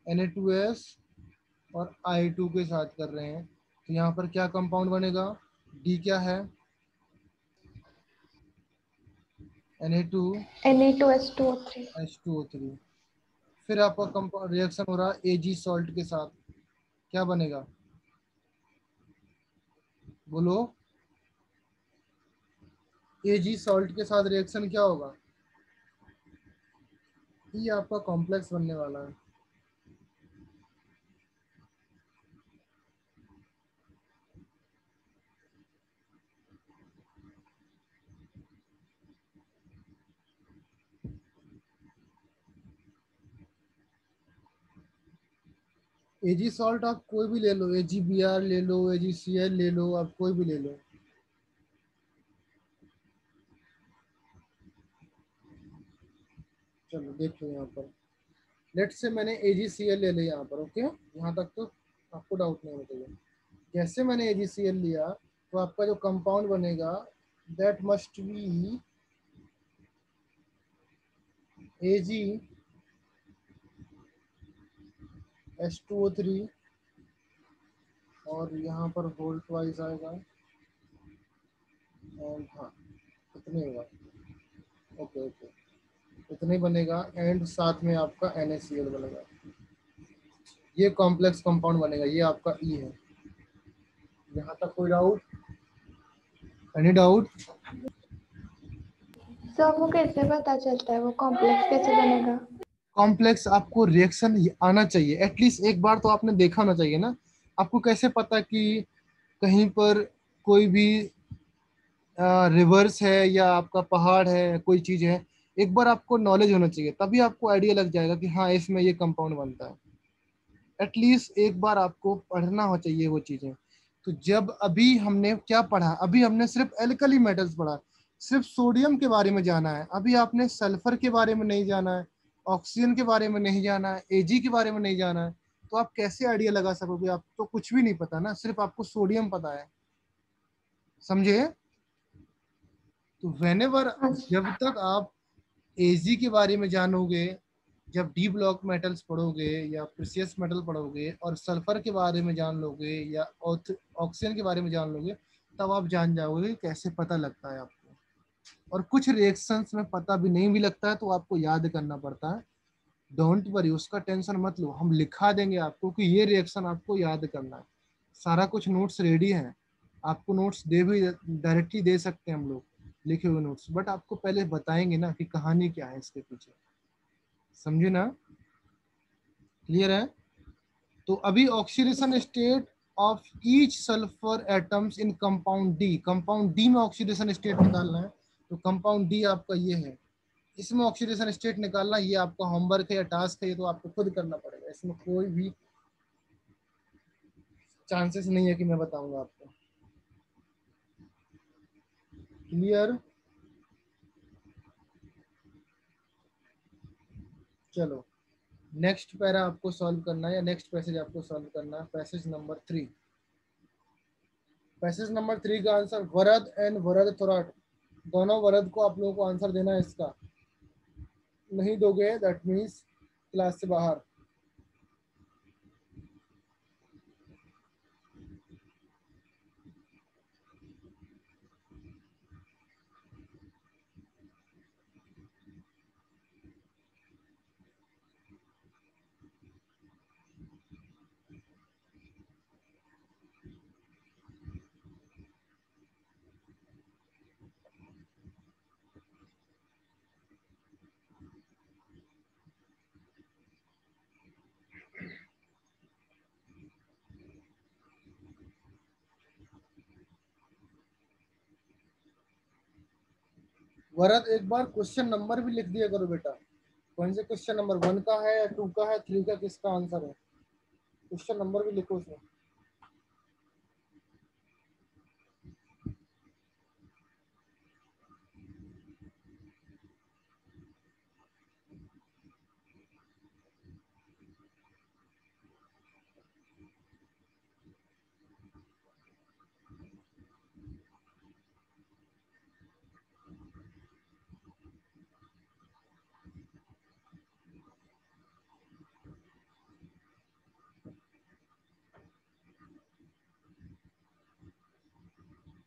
Na2S और I2 के साथ कर रहे हैं। तो यहाँ पर क्या कंपाउंड बनेगा? D क्या है? Na2S2O3। H2O3। फिर आपका कंपाउंड रिएक्शन हो रहा है Ag सॉल्ट के साथ, क्या बनेगा? बोलो। Ag सॉल्ट के साथ रिएक्शन क्या होगा? ये आपका कॉम्प्लेक्स बनने वाला है। Ag सॉल्ट आप कोई भी ले लो, AgBr ले लो, AgCl ले लो, आप कोई भी ले लो। चलो देख लो यहाँ पर, लेट से मैंने AgCl ले लिया यहाँ पर। ओके, यहाँ तक तो आपको डाउट नहीं होना चाहिए। जैसे मैंने AgCl लिया तो आपका जो कंपाउंड बनेगा दैट मस्ट बी AgH2O3 और यहाँ पर वोल्ट वाइज आएगा एंड हाँ इतने होगा। ओके ओके, इतने ही बनेगा एंड साथ में आपका NaCl बनेगा। ये कॉम्प्लेक्स कंपाउंड बनेगा, ये आपका E है। यहाँ तक कोई डाउट? Any doubt? सर वो कैसे पता चलता है, वो कॉम्प्लेक्स कैसे बनेगा? कॉम्प्लेक्स आपको रिएक्शन आना चाहिए, एटलीस्ट एक बार तो आपने देखा होना चाहिए ना। आपको कैसे पता कि कहीं पर कोई भी रिवर्स है या आपका पहाड़ है, कोई चीज है, एक बार आपको नॉलेज होना चाहिए, तभी आपको आइडिया लग जाएगा कि हाँ इसमें ये कंपाउंड बनता है। एटलीस्ट एक बार आपको पढ़ना हो चाहिए वो चीजें। तो जब अभी हमने क्या पढ़ा? अभी हमने सिर्फ एल्कली मेटल्स पढ़ा, सिर्फ सोडियम के बारे में जाना है। अभी आपने सल्फर के बारे में नहीं जाना है, ऑक्सीजन के बारे में नहीं जाना है, Ag के बारे में नहीं जाना है। तो आप कैसे आइडिया लगा सकोगे? आप तो कुछ भी नहीं पता ना, सिर्फ आपको सोडियम पता है। समझे? तो वेनेवर, हाँ जब तक आप Ag के बारे में जानोगे, जब डी ब्लॉक मेटल्स पढ़ोगे या प्रीसियस मेटल पढ़ोगे और सल्फर के बारे में जान लोगे या ऑक्सीजन के बारे में जान लोगे, तब आप जान जाओगे कैसे पता लगता है आपको। और कुछ रिएक्शंस में पता भी नहीं भी लगता है तो आपको याद करना पड़ता है। डोंट वरी, उसका टेंशन मत लो, हम लिखा देंगे आपको कि ये रिएक्शन आपको याद करना है। सारा कुछ नोट्स रेडी है, आपको नोट्स दे भी डायरेक्टली दे सकते हैं हम लोग, लिखे हुए नोट्स, बट आपको पहले बताएंगे ना कि कहानी क्या है इसके पीछे। समझे ना? क्लियर है? तो अभी oxidation state of each sulphur atoms in compound D, compound D में ऑक्सीडेशन स्टेट निकालना है। तो कंपाउंड डी आपका ये है, इसमें ऑक्सीडेशन स्टेट निकालना, ये आपका होमवर्क है या टास्क है, ये तो आपको खुद करना पड़ेगा। इसमें कोई भी चांसेस नहीं है कि मैं बताऊंगा आपको। क्लियर? चलो नेक्स्ट पैरा आपको सॉल्व करना है या नेक्स्ट पैसेज आपको सॉल्व करना है, पैसेज नंबर 3। पैसेज नंबर 3 का आंसर वरद एंड वरद थोराट, दोनों वरद को आप लोगों को आंसर देना है इसका। नहीं दोगे दैट मीन्स क्लास से बाहर। वरद एक बार क्वेश्चन नंबर भी लिख दिया करो बेटा, कौन से क्वेश्चन नंबर 1 का है या 2 का है 3 का, किसका आंसर है, क्वेश्चन नंबर भी लिखो उसमें।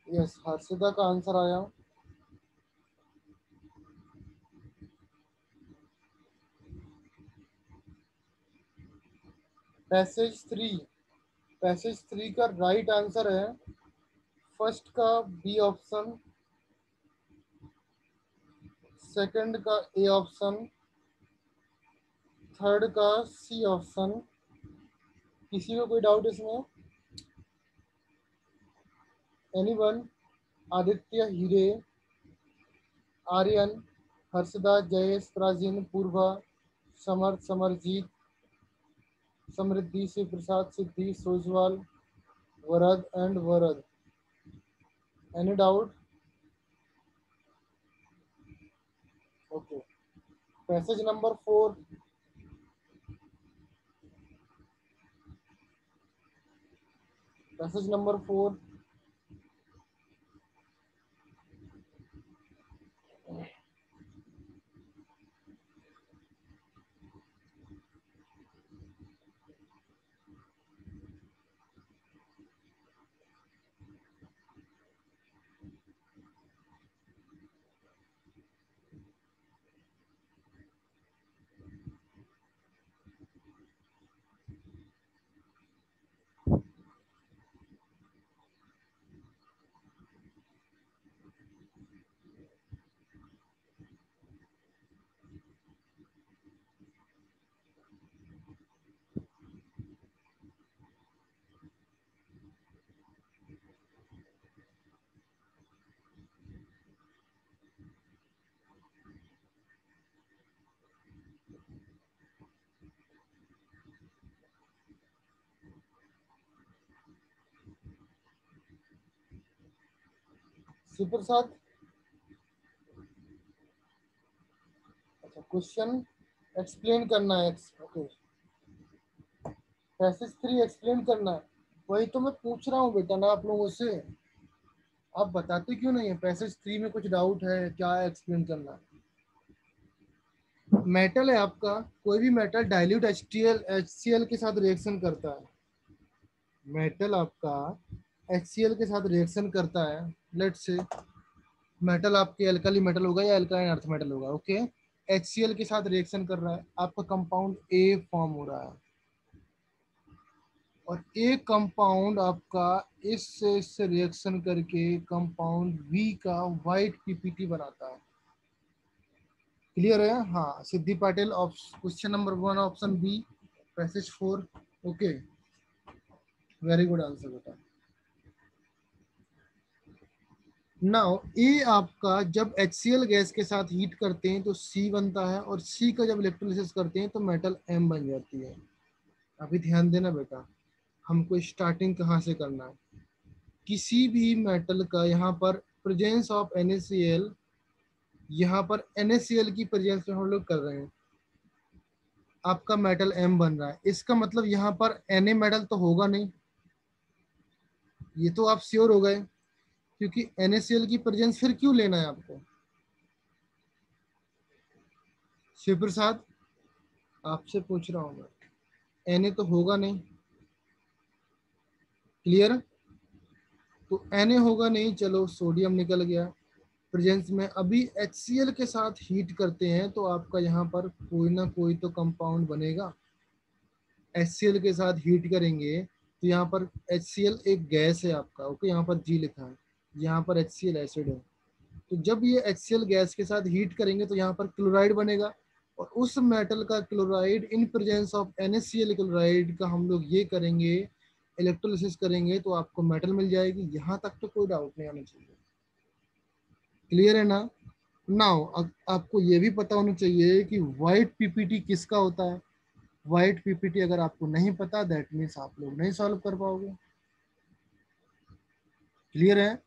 यस, हर्षिता का आंसर आया। पैसेज 3 का राइट आंसर है फर्स्ट का बी ऑप्शन, सेकंड का ए ऑप्शन, थर्ड का सी ऑप्शन। किसी को कोई डाउट इसमें? एनीवन? आदित्य, हीरे, Aryan, Harshada, Jayesh, Prachin, Purva, Samarth, Samarjeet, Samriddhi, Shiv Prasad, Siddhi, Sojwal, Varad and Varad. Any doubt? Okay, passage number 4। Passage number 4, Shiv Prasad. अच्छा, क्वेश्चन एक्सप्लेन करना है। ओके, पैसेज 3 एक्सप्लेन करना है। वही तो मैं पूछ रहा हूँ बेटा ना आप लोगों से, आप बताते क्यों नहीं है? पैसेज 3 में कुछ डाउट है क्या एक्सप्लेन करना है? मेटल है आपका, कोई भी मेटल डाइल्यूट HCl के साथ रिएक्शन करता है। मेटल आपका HCl के साथ रिएक्शन करता है। लेट्स से मेटल आपके एल्कली मेटल होगा या एल्कलाइन अर्थ मेटल होगा। ओके, HCl के साथ रिएक्शन कर रहा है, आपका कंपाउंड A फॉर्म हो रहा है, और A कंपाउंड आपका इससे रिएक्शन करके कंपाउंड V का व्हाइट PPT बनाता है। क्लियर है? हाँ, Siddhi Patil, question number 1 option B, passage 4। Okay, very good answer बेटा। नाउ ए आपका जब HCl गैस के साथ हीट करते हैं तो C बनता है, और C का जब इलेक्ट्रोलिसिस करते हैं तो मेटल M बन जाती है। अभी ध्यान देना बेटा, हमको स्टार्टिंग कहाँ से करना है। किसी भी मेटल का यहाँ पर प्रेजेंस ऑफ NaCl, यहाँ पर NaCl की प्रेजेंस में हम लोग कर रहे हैं, आपका मेटल M बन रहा है। इसका मतलब यहाँ पर Na मेटल तो होगा नहीं, ये तो आप श्योर हो गए, क्योंकि NaCl की प्रेजेंस फिर क्यों लेना है आपको? शिव प्रसाद, आपसे पूछ रहा हूँ मैं, Na तो होगा नहीं। क्लियर? तो Na होगा नहीं, चलो सोडियम निकल गया प्रेजेंस में। अभी HCl के साथ हीट करते हैं तो आपका यहाँ पर कोई ना कोई तो कंपाउंड बनेगा। HCl के साथ हीट करेंगे तो यहाँ पर HCl एक गैस है आपका। ओके, यहाँ पर G लिखा है, यहाँ पर HCl एसिड है। तो जब ये HCl गैस के साथ हीट करेंगे तो यहाँ पर क्लोराइड बनेगा, और उस मेटल का chloride in presence of NaCl chloride का हम लोग ये करेंगे, इलेक्ट्रोलिसिस करेंगे तो आपको मेटल मिल जाएगी। यहाँ तक तो कोई डाउट नहीं आना चाहिए। क्लियर है ना? नाउ आपको ये भी पता होना चाहिए कि व्हाइट PPT किसका होता है। व्हाइट PPT अगर आपको नहीं पता, दैट मीन्स आप लोग नहीं सॉल्व कर पाओगे। क्लियर है?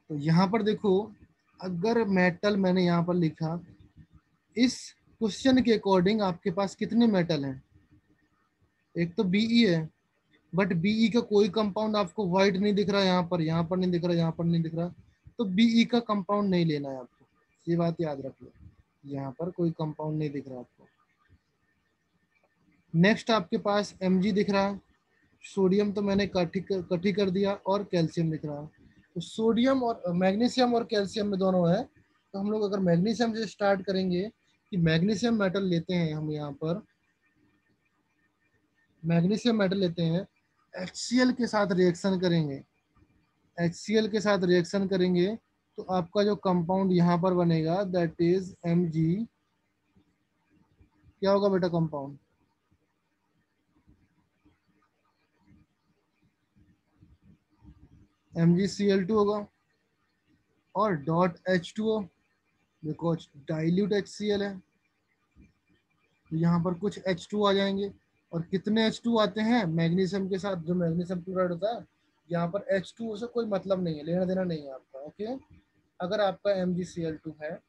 तो यहाँ पर देखो, अगर मेटल मैंने यहाँ पर लिखा, इस क्वेश्चन के अकॉर्डिंग आपके पास कितने मेटल हैं? एक तो Be है, बट Be का कोई कंपाउंड आपको व्हाइट नहीं दिख रहा, यहाँ पर नहीं दिख रहा, यहाँ पर नहीं दिख रहा, तो Be का कंपाउंड नहीं लेना है आपको। ये बात याद रख लो, यहाँ पर कोई कंपाउंड नहीं दिख रहा आपको। नेक्स्ट आपके पास Mg दिख रहा है, सोडियम तो मैंने कटी कर दिया, और कैल्शियम दिख रहा है। तो सोडियम और मैग्नीशियम और कैल्शियम में दोनों है। तो हम लोग अगर मैग्नीशियम से स्टार्ट करेंगे कि मैग्नीशियम मेटल लेते हैं, हम यहाँ पर मैग्नीशियम मेटल लेते हैं, HCl के साथ रिएक्शन करेंगे, HCl के साथ रिएक्शन करेंगे तो आपका जो कंपाउंड यहाँ पर बनेगा दैट इज Mg, क्या होगा बेटा कंपाउंड? MgCl2 होगा और dot H2O, because dilute HCl है, तो यहाँ पर कुछ H2 आ जाएंगे। और कितने H2 आते हैं मैग्नीशियम के साथ, जो मैग्नीशियम क्लोराइड होता है, यहाँ पर H2O से कोई मतलब नहीं है, लेना देना नहीं है आपका। ओके, अगर आपका MgCl2 है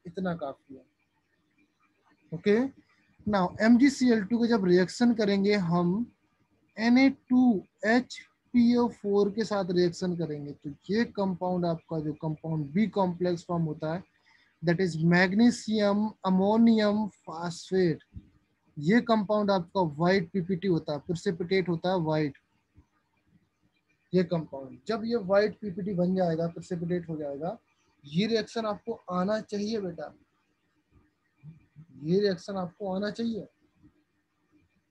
इतना काफी है। ओके, नाउ MgCl2 के जब रिएक्शन करेंगे हम Na2HPO4 के साथ रिएक्शन करेंगे तो ये कंपाउंड आपका जो कंपाउंड बी कॉम्प्लेक्स फॉर्म होता है that is magnesium ammonium phosphate. ये कंपाउंड आपका व्हाइट पीपीटी होता है, प्रेसिपिटेट होता है व्हाइट। ये कंपाउंड जब ये व्हाइट पीपीटी बन जाएगा, प्रेसिपिटेट हो जाएगा, ये रिएक्शन आपको आना चाहिए बेटा, ये रिएक्शन आपको आना चाहिए,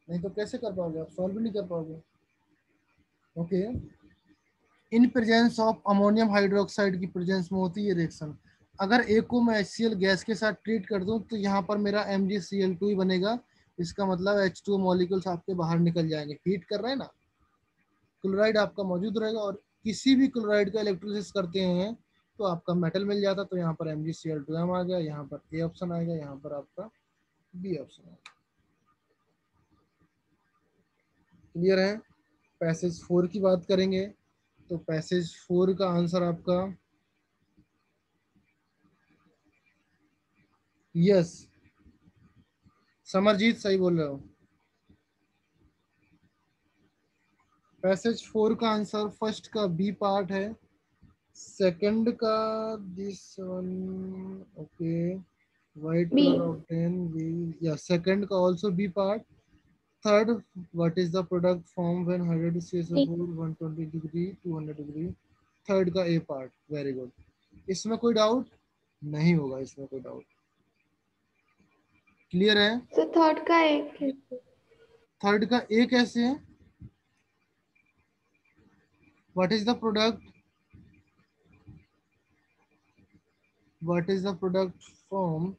नहीं तो कैसे कर पाओगे आप, सॉल्व भी नहीं कर पाओगे। Okay, in presence of ammonium hydroxide की प्रेजेंस में होती है रिएक्शन। अगर एक को मैं HCl गैस के साथ ट्रीट कर दूं तो यहाँ पर मेरा MgCl2 ही बनेगा, इसका मतलब H2O मॉलिक्यूल्स आपके बाहर निकल जाएंगे। हीट कर रहे हैं ना, क्लोराइड आपका मौजूद रहेगा और किसी भी क्लोराइड का इलेक्ट्रोलिसिस करते हैं तो आपका मेटल मिल जाता। तो यहाँ पर MgCl2m आ गया, यहाँ पर A ऑप्शन आएगा, यहाँ पर आपका B ऑप्शन आएगा। क्लियर है? पैसेज 4 की बात करेंगे तो पैसेज 4 का आंसर आपका यस, समरजीत सही बोल रहे हो। पैसेज 4 का आंसर फर्स्ट का बी पार्ट है, सेकंड का this one, okay, white B. Colour obtain B, या सेकंड का also B part. Third, what is the product form when 100 CSO4 120 degree 200 degree, third का ए पार्ट। वेरी गुड, इसमें कोई डाउट नहीं होगा, इसमें कोई डाउट। क्लियर है? So third का एक है। थर्ड का ए कैसे है? What is the product, what is the product form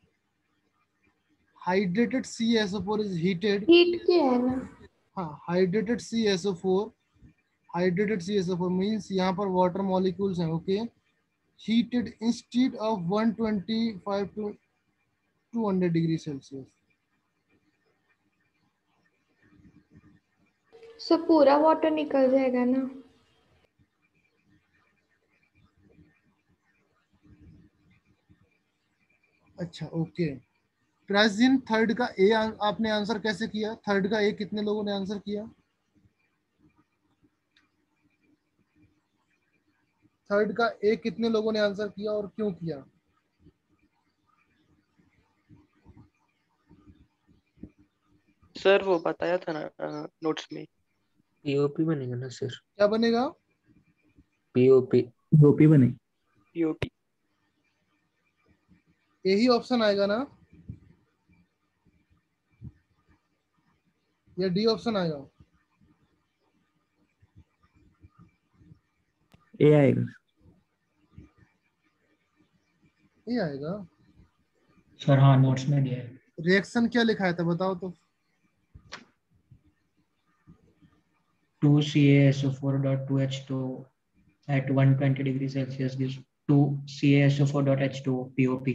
hydrated CSO4 is heated, heat के है ना। हाँ, hydrated CSO4, hydrated CSO4 means यहाँ पर वाटर मॉलिक्यूल्स हैं, okay, heated instead of 125 to 200 degree Celsius. So पूरा वाटर निकल जाएगा ना। अच्छा ओके, प्रेजेंट थर्ड का ए आपने आंसर कैसे किया? थर्ड का ए कितने लोगों ने आंसर किया? थर्ड का ए कितने लोगों ने आंसर किया और क्यों किया? सर वो बताया था ना नोट्स में। पीओपी बनेगा ना सर? क्या बनेगा? पीओपी। पीओपी बने। पीओपी। यही ऑप्शन आएगा ना, या डी ऑप्शन आएगा? ए आएगा। ये आएगा। सर हाँ, नोट्स में दिया है। रिएक्शन क्या लिखा है था बताओ तो। 2CaSO4.2H2 at 120 degrees Celsius gives 2CaSO4.H2 POP.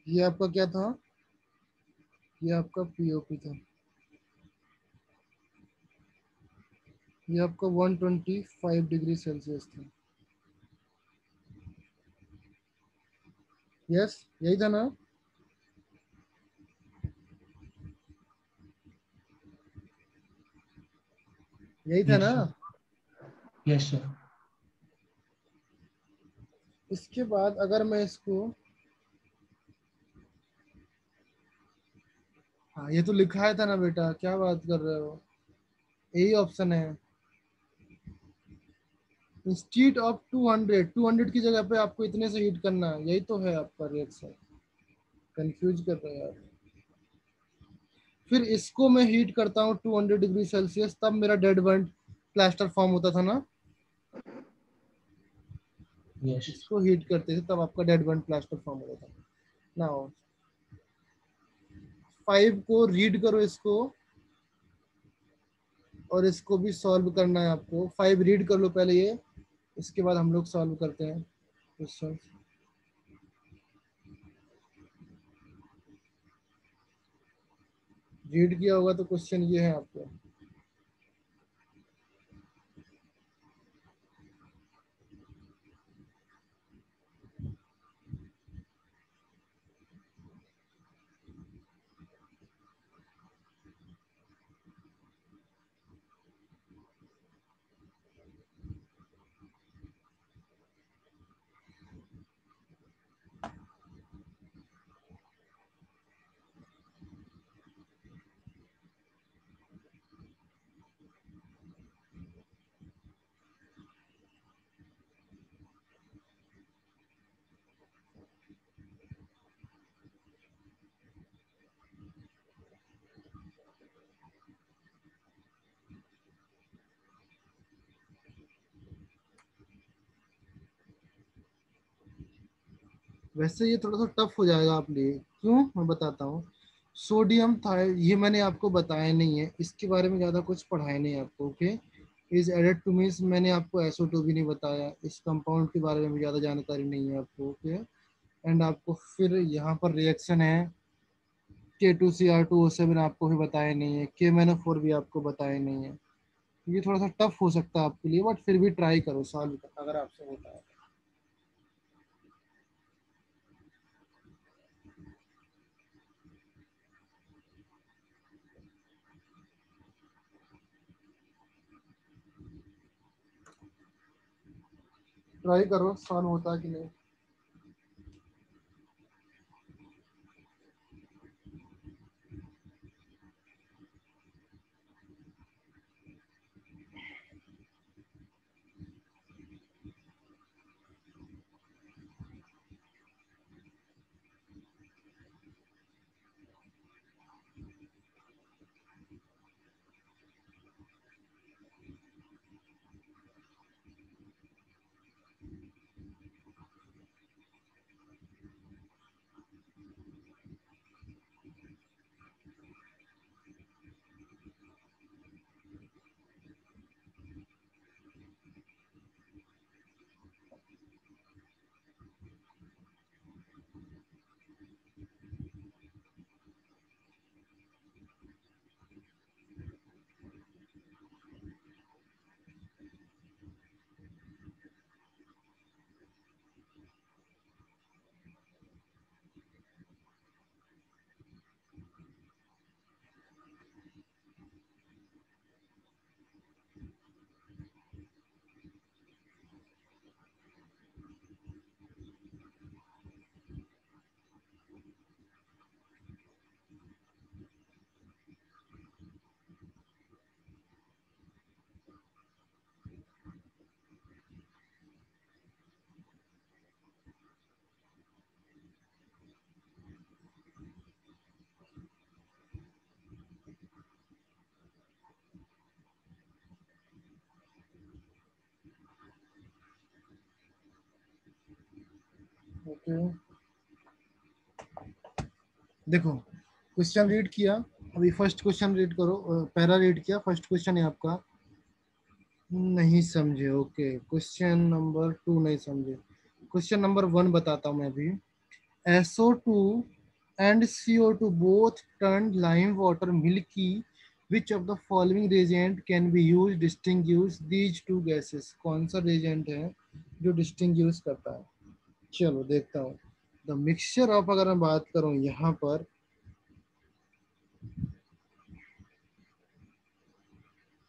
ये आपका क्या था? ये आपका पीओपी था। ये आपका 125 डिग्री सेल्सियस था। यस, यही था ना? यही था Yes, ना? sir. Yes, sir. इसके बाद अगर मैं इसको हाँ ये तो लिखा है था ना बेटा, क्या बात कर रहे हो, यही ऑप्शन है। इंस्टीड ऑफ 200, 200 की जगह पे आपको इतने से हीट करना है, यही तो है आपका रिएक्शन। कंफ्यूज कर रहे हो यार। फिर इसको मैं हीट करता हूँ 200 डिग्री सेल्सियस, तब मेरा डेड बर्न प्लास्टर फॉर्म होता था ना। Yes. इसको हीट करते थे तब आपका डेड बर्न प्लास्टर फॉर्म होता था ना। 5 को रीड करो इसको, और इसको भी सॉल्व करना है आपको। 5 रीड कर लो पहले ये, इसके बाद हम लोग सॉल्व करते हैं क्वेश्चन। रीड किया होगा तो क्वेश्चन ये है आपको। वैसे ये थोड़ा सा टफ हो जाएगा आप लिए, क्यों मैं बताता हूँ। सोडियम था, ये मैंने आपको बताया नहीं है, इसके बारे में ज़्यादा कुछ पढ़ाया नहीं है आपको। Okay, is added to means मैंने आपको SO2 भी नहीं बताया, इस कंपाउंड के बारे में भी ज़्यादा जानकारी नहीं है आपको। ओके, एंड आपको फिर यहाँ पर रिएक्शन है K2Cr2O7 आपको भी बताया नहीं है, KMnO4 भी आपको बताया नहीं है। ये थोड़ा सा टफ हो सकता है आपके लिए, बट फिर भी ट्राई करो सॉल्व अगर आपसे होता है। ट्राई करो सॉल्व होता है कि नहीं। ओके, देखो क्वेश्चन रीड किया, अभी फर्स्ट क्वेश्चन रीड करो। पहला रीड किया, फर्स्ट क्वेश्चन है आपका। नहीं समझे? ओके, क्वेश्चन नंबर 2 नहीं समझे। क्वेश्चन नंबर 1 बताता हूँ मैं भी। SO2 and CO2 both turned lime water milky. Which of the following reagent can be used distinguish these two gases? कौन सा reagent है जो distinguish करता है? चलो देखता हूँ। द मिक्सचर ऑफ, अगर मैं बात करूँ यहाँ पर,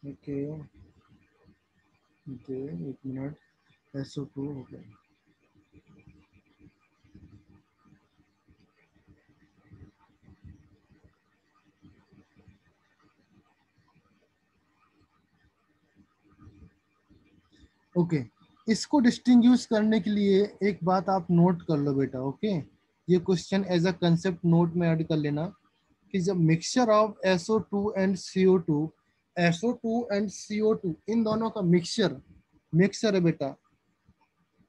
ओके ओके, एक मिनट। SO2 हो गया, ओके, इसको डिस्टिंग्विश करने के लिए एक बात आप नोट कर लो बेटा। ओके, ये question as a concept note में ऐड कर लेना कि जब mixture of SO2 and CO2, SO2 and CO2 इन दोनों का मिक्सचर मिक्सचर है बेटा,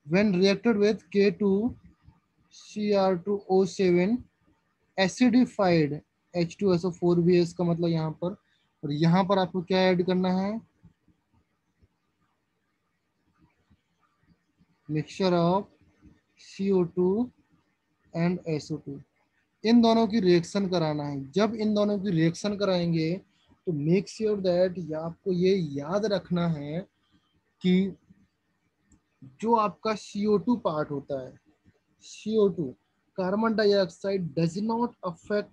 when reacted with K2Cr2O7 acidified H2SO4 भी है इसका मतलब यहाँ पर। और यहाँ पर आपको क्या ऐड करना है, mixture of CO2 and SO2, इन दोनों की रिएक्शन कराना है। जब इन दोनों की रिएक्शन कराएंगे तो मेक श्योर दैट, या आपको ये याद रखना है कि जो आपका CO2 पार्ट होता है, CO2 carbon dioxide does not affect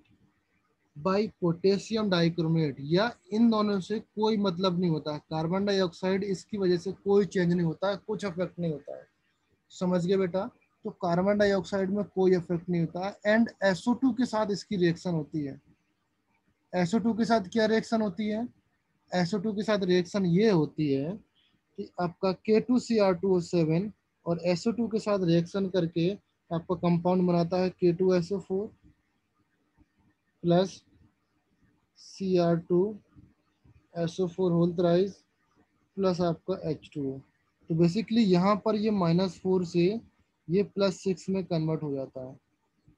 by potassium dichromate, या इन दोनों से कोई मतलब नहीं होता है। कार्बन डाइऑक्साइड इसकी वजह से कोई चेंज नहीं होता है, कुछ अफेक्ट नहीं होता है। समझ गए बेटा? तो कार्बन डाइऑक्साइड में कोई इफेक्ट नहीं होता है। एंड SO2 के साथ इसकी रिएक्शन होती है। SO2 के साथ क्या रिएक्शन होती है? SO2 के साथ रिएक्शन ये होती है कि आपका K2Cr2O7 और SO2 के साथ रिएक्शन करके आपका कंपाउंड बनाता है K2SO4 plus Cr2SO4 whole thrice plus आपका H2O। तो बेसिकली यहाँ पर ये -4 से ये +6 में कन्वर्ट हो जाता है।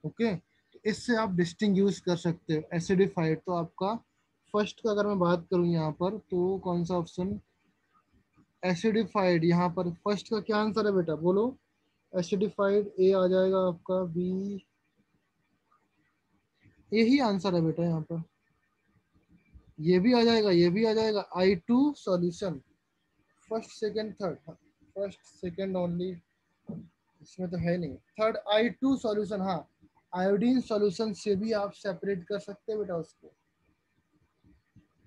ओके, तो इससे आप डिस्टिंग्विश कर सकते हो एसिडिफाइड। तो आपका फर्स्ट का अगर मैं बात करूँ यहाँ पर, तो कौन सा ऑप्शन एसिडिफाइड, यहाँ पर फर्स्ट का क्या आंसर है बेटा बोलो? एसिडिफाइड ए आ जाएगा आपका, बी, यही आंसर है बेटा यहाँ पर। ये भी आ जाएगा, ये भी आ जाएगा। I2 solution first second third, first second only, इसमें तो है नहीं। थर्ड I2 सॉल्यूशन, हाँ आयोडीन सॉल्यूशन से भी आप सेपरेट कर सकते हो बेटा उसको,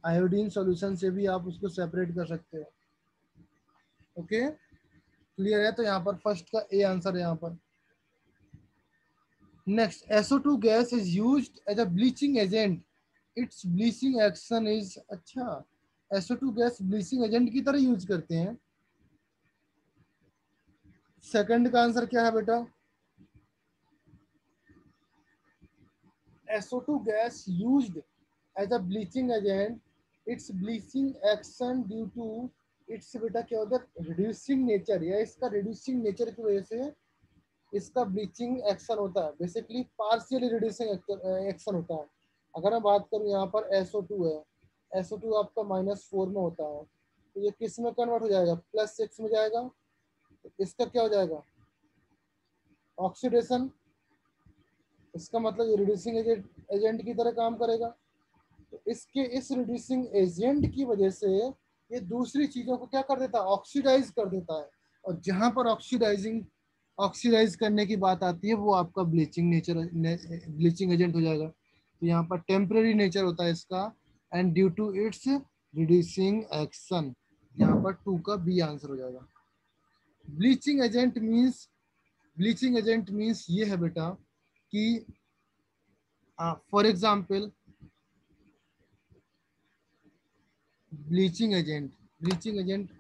आयोडीन सॉल्यूशन से भी आप उसको सेपरेट कर सकते हो। ओके, क्लियर है? तो यहाँ पर फर्स्ट का ए आंसर है यहाँ पर। Next, SO2 gas is used as a bleaching agent, its bleaching action is, अच्छा SO2 गैस ब्लीचिंग एजेंट की तरह यूज करते हैं। सेकंड का आंसर क्या है बेटा? SO2 gas used as a bleaching agent, its bleaching action due to its बेटा क्या होता है, रिड्यूसिंग नेचर, या इसका रिड्यूसिंग नेचर की वजह से इसका ब्लीचिंग एक्शन होता है। बेसिकली पार्शियली रिड्यूसिंग एक्शन होता है। अगर मैं बात करूँ यहाँ पर SO2 है, SO2 आपका -4 में होता है, तो ये किस में कन्वर्ट हो जाएगा? +6 में जाएगा। तो इसका क्या हो जाएगा? ऑक्सीडेशन। इसका मतलब ये रिड्यूसिंग एजेंट की तरह काम करेगा। तो इसके इस रिड्यूसिंग एजेंट की वजह से ये दूसरी चीजों को क्या कर देता है? ऑक्सीडाइज कर देता है। और जहां पर ऑक्सीडाइज करने की बात आती है, वो आपका ब्लीचिंग एजेंट हो जाएगा। तो यहाँ पर टेम्परेरी नेचर होता है इसका, and due to its reducing action, यहाँ पर 2 का बी आंसर हो जाएगा। ब्लीचिंग एजेंट मीन्स ये है बेटा कि फॉर एग्जाम्पल ब्लीचिंग एजेंट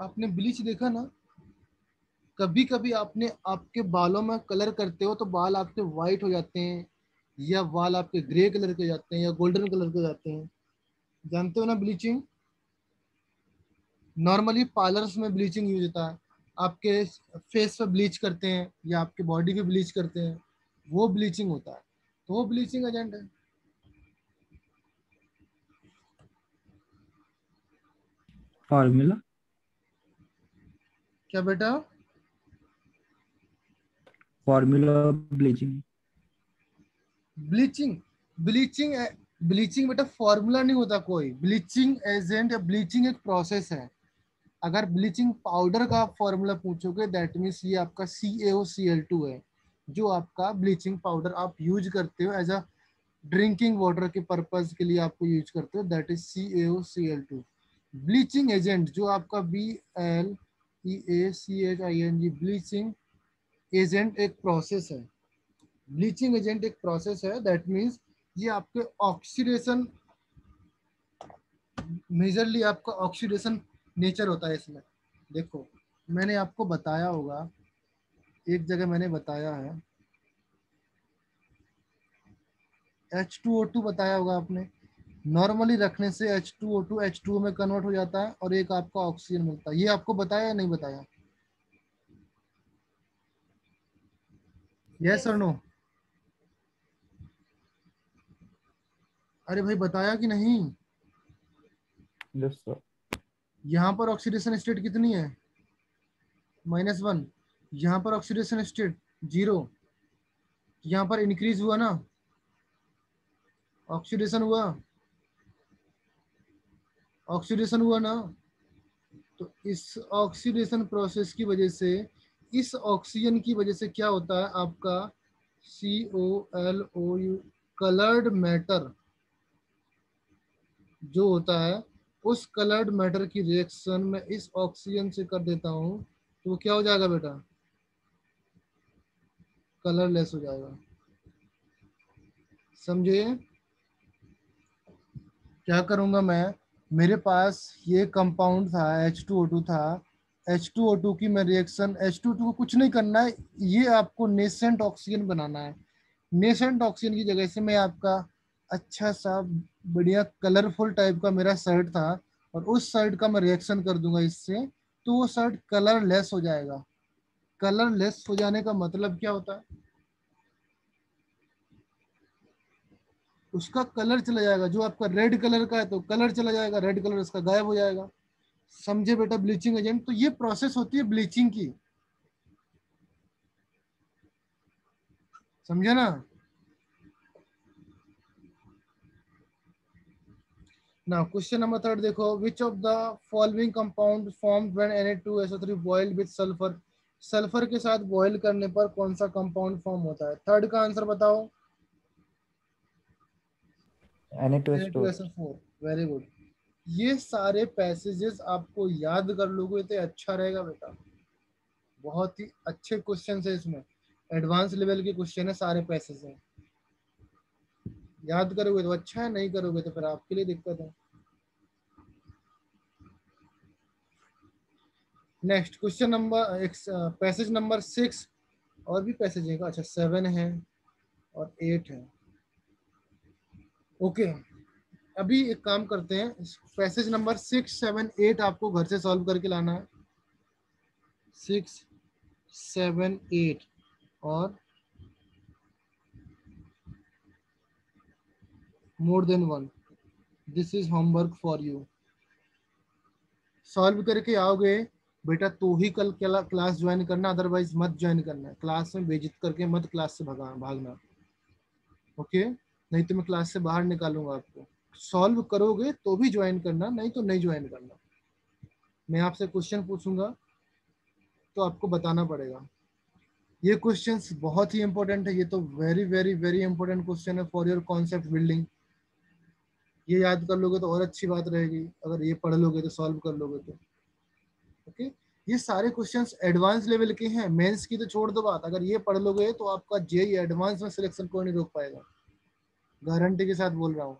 आपने ब्लीच देखा ना, कभी कभी आपने आपके बालों में कलर करते हो तो बाल आपके वाइट हो जाते हैं, या बाल आपके ग्रे कलर के हो जाते हैं, या गोल्डन कलर के हो जाते हैं। जानते हो ना ब्लीचिंग? नॉर्मली पार्लर्स में ब्लीचिंग यूज होता है। आपके फेस पे ब्लीच करते हैं या आपके बॉडी पे ब्लीच करते हैं, वो ब्लीचिंग होता है। तो वो ब्लीचिंग एजेंट है। फॉर्मूला क्या बेटा? Formula bleaching. Bleaching bleaching bleaching बेटा फॉर्मूला नहीं होता कोई। ब्लीचिंग एजेंट या ब्लीचिंग एक प्रोसेस है। अगर ब्लीचिंग पाउडर का आप फॉर्मूला पूछोगे, दैट मीन्स ये आपका CaOCl2 है, जो आपका ब्लीचिंग पाउडर आप यूज करते हो एज अ ड्रिंकिंग वाटर के पर्पज के लिए आपको यूज करते हो, that is CaOCl2। Bleaching agent जो आपका BLEACHING, ब्लीचिंग एजेंट एक प्रोसेस है। ब्लीचिंग एजेंट एक प्रोसेस है, दैट मीन्स ये आपके ऑक्सीडेशन, मेजरली आपका ऑक्सीडेशन नेचर होता है इसमें। देखो मैंने आपको बताया होगा, एक जगह मैंने बताया है, H2O2 बताया होगा आपने। नॉर्मली रखने से H2O2 H2O में कन्वर्ट हो जाता है और एक आपका ऑक्सीजन मिलता है। ये आपको बताया या नहीं बताया? यस और नो? अरे भाई बताया कि नहीं? Yes sir. यहाँ पर ऑक्सीडेशन स्टेट कितनी है? -1। यहाँ पर ऑक्सीडेशन स्टेट 0। यहाँ पर इंक्रीज हुआ ना, ऑक्सीडेशन हुआ, ऑक्सीडेशन हुआ ना। तो इस ऑक्सीडेशन प्रोसेस की वजह से, इस ऑक्सीजन की वजह से क्या होता है आपका COLOU, कलर्ड मैटर जो होता है, उस कलर्ड मैटर की रिएक्शन में इस ऑक्सीजन से कर देता हूँ, तो वो क्या हो जाएगा बेटा? कलरलेस हो जाएगा। समझे? क्या करूंगा मैं, मेरे पास ये कंपाउंड था H2O2 था, H2O2 की मैं रिएक्शन, H2O2 को कुछ नहीं करना है, ये आपको नेसेंट ऑक्सीजन बनाना है। नेसेंट ऑक्सीजन की जगह से मैं आपका अच्छा सा बढ़िया कलरफुल टाइप का मेरा शर्ट था, और उस शर्ट का मैं रिएक्शन कर दूंगा इससे, तो वो शर्ट कलरलेस हो जाएगा। कलरलेस हो जाने का मतलब क्या होता है? उसका कलर चला जाएगा। जो आपका रेड कलर का है तो कलर चला जाएगा, रेड कलर उसका गायब हो जाएगा। समझे बेटा? ब्लीचिंग एजेंट, तो ये प्रोसेस होती है ब्लीचिंग की। समझे ना? नाउ क्वेश्चन नंबर 3 देखो, which of the following compound formed when Na2SO3 boiled with sulphur. Sulphur के साथ बॉयल करने पर कौन सा कंपाउंड फॉर्म होता है? थर्ड का आंसर बताओ। Na2H2O। Na2SO4। Very good. ये सारे पैसेजेस आपको याद कर लोगे तो अच्छा रहेगा बेटा। बहुत ही अच्छे क्वेश्चन है इसमें, एडवांस लेवल के क्वेश्चन है, सारे पैसेज हैं। याद करोगे तो अच्छा है, नहीं करोगे तो फिर आपके लिए दिक्कत है। Next question number, passage number 6, और भी पैसेज है, अच्छा 7 है और 8 है। ओके, अभी एक काम करते हैं, पैसेज नंबर 6, 7, 8 आपको घर से सॉल्व करके लाना है। 6, 7, 8 और more than 1, this is homework for you. Solve करके आओगे बेटा तो ही कल क्लास ज्वाइन करना, अदरवाइज मत ज्वाइन करना। क्लास में बेइज्जत करके मत क्लास से भागना। ओके, नहीं तो मैं क्लास से बाहर निकालूंगा आपको। सॉल्व करोगे तो भी ज्वाइन करना, नहीं तो नहीं ज्वाइन करना। मैं आपसे क्वेश्चन पूछूंगा तो आपको बताना पड़ेगा। ये क्वेश्चंस बहुत ही इंपॉर्टेंट है, ये तो very very very important question है फॉर योर कॉन्सेप्ट बिल्डिंग। ये याद कर लोगे तो और अच्छी बात रहेगी, अगर ये पढ़ लोगे तो, सॉल्व कर लोगे तो। ओके, ये सारे क्वेश्चंस एडवांस लेवल के हैं, मेंस की तो छोड़ दो बात। अगर ये पढ़ लोगे तो आपका जेई एडवांस में सिलेक्शन कोई नहीं रोक पाएगा, गारंटी के साथ बोल रहा हूँ।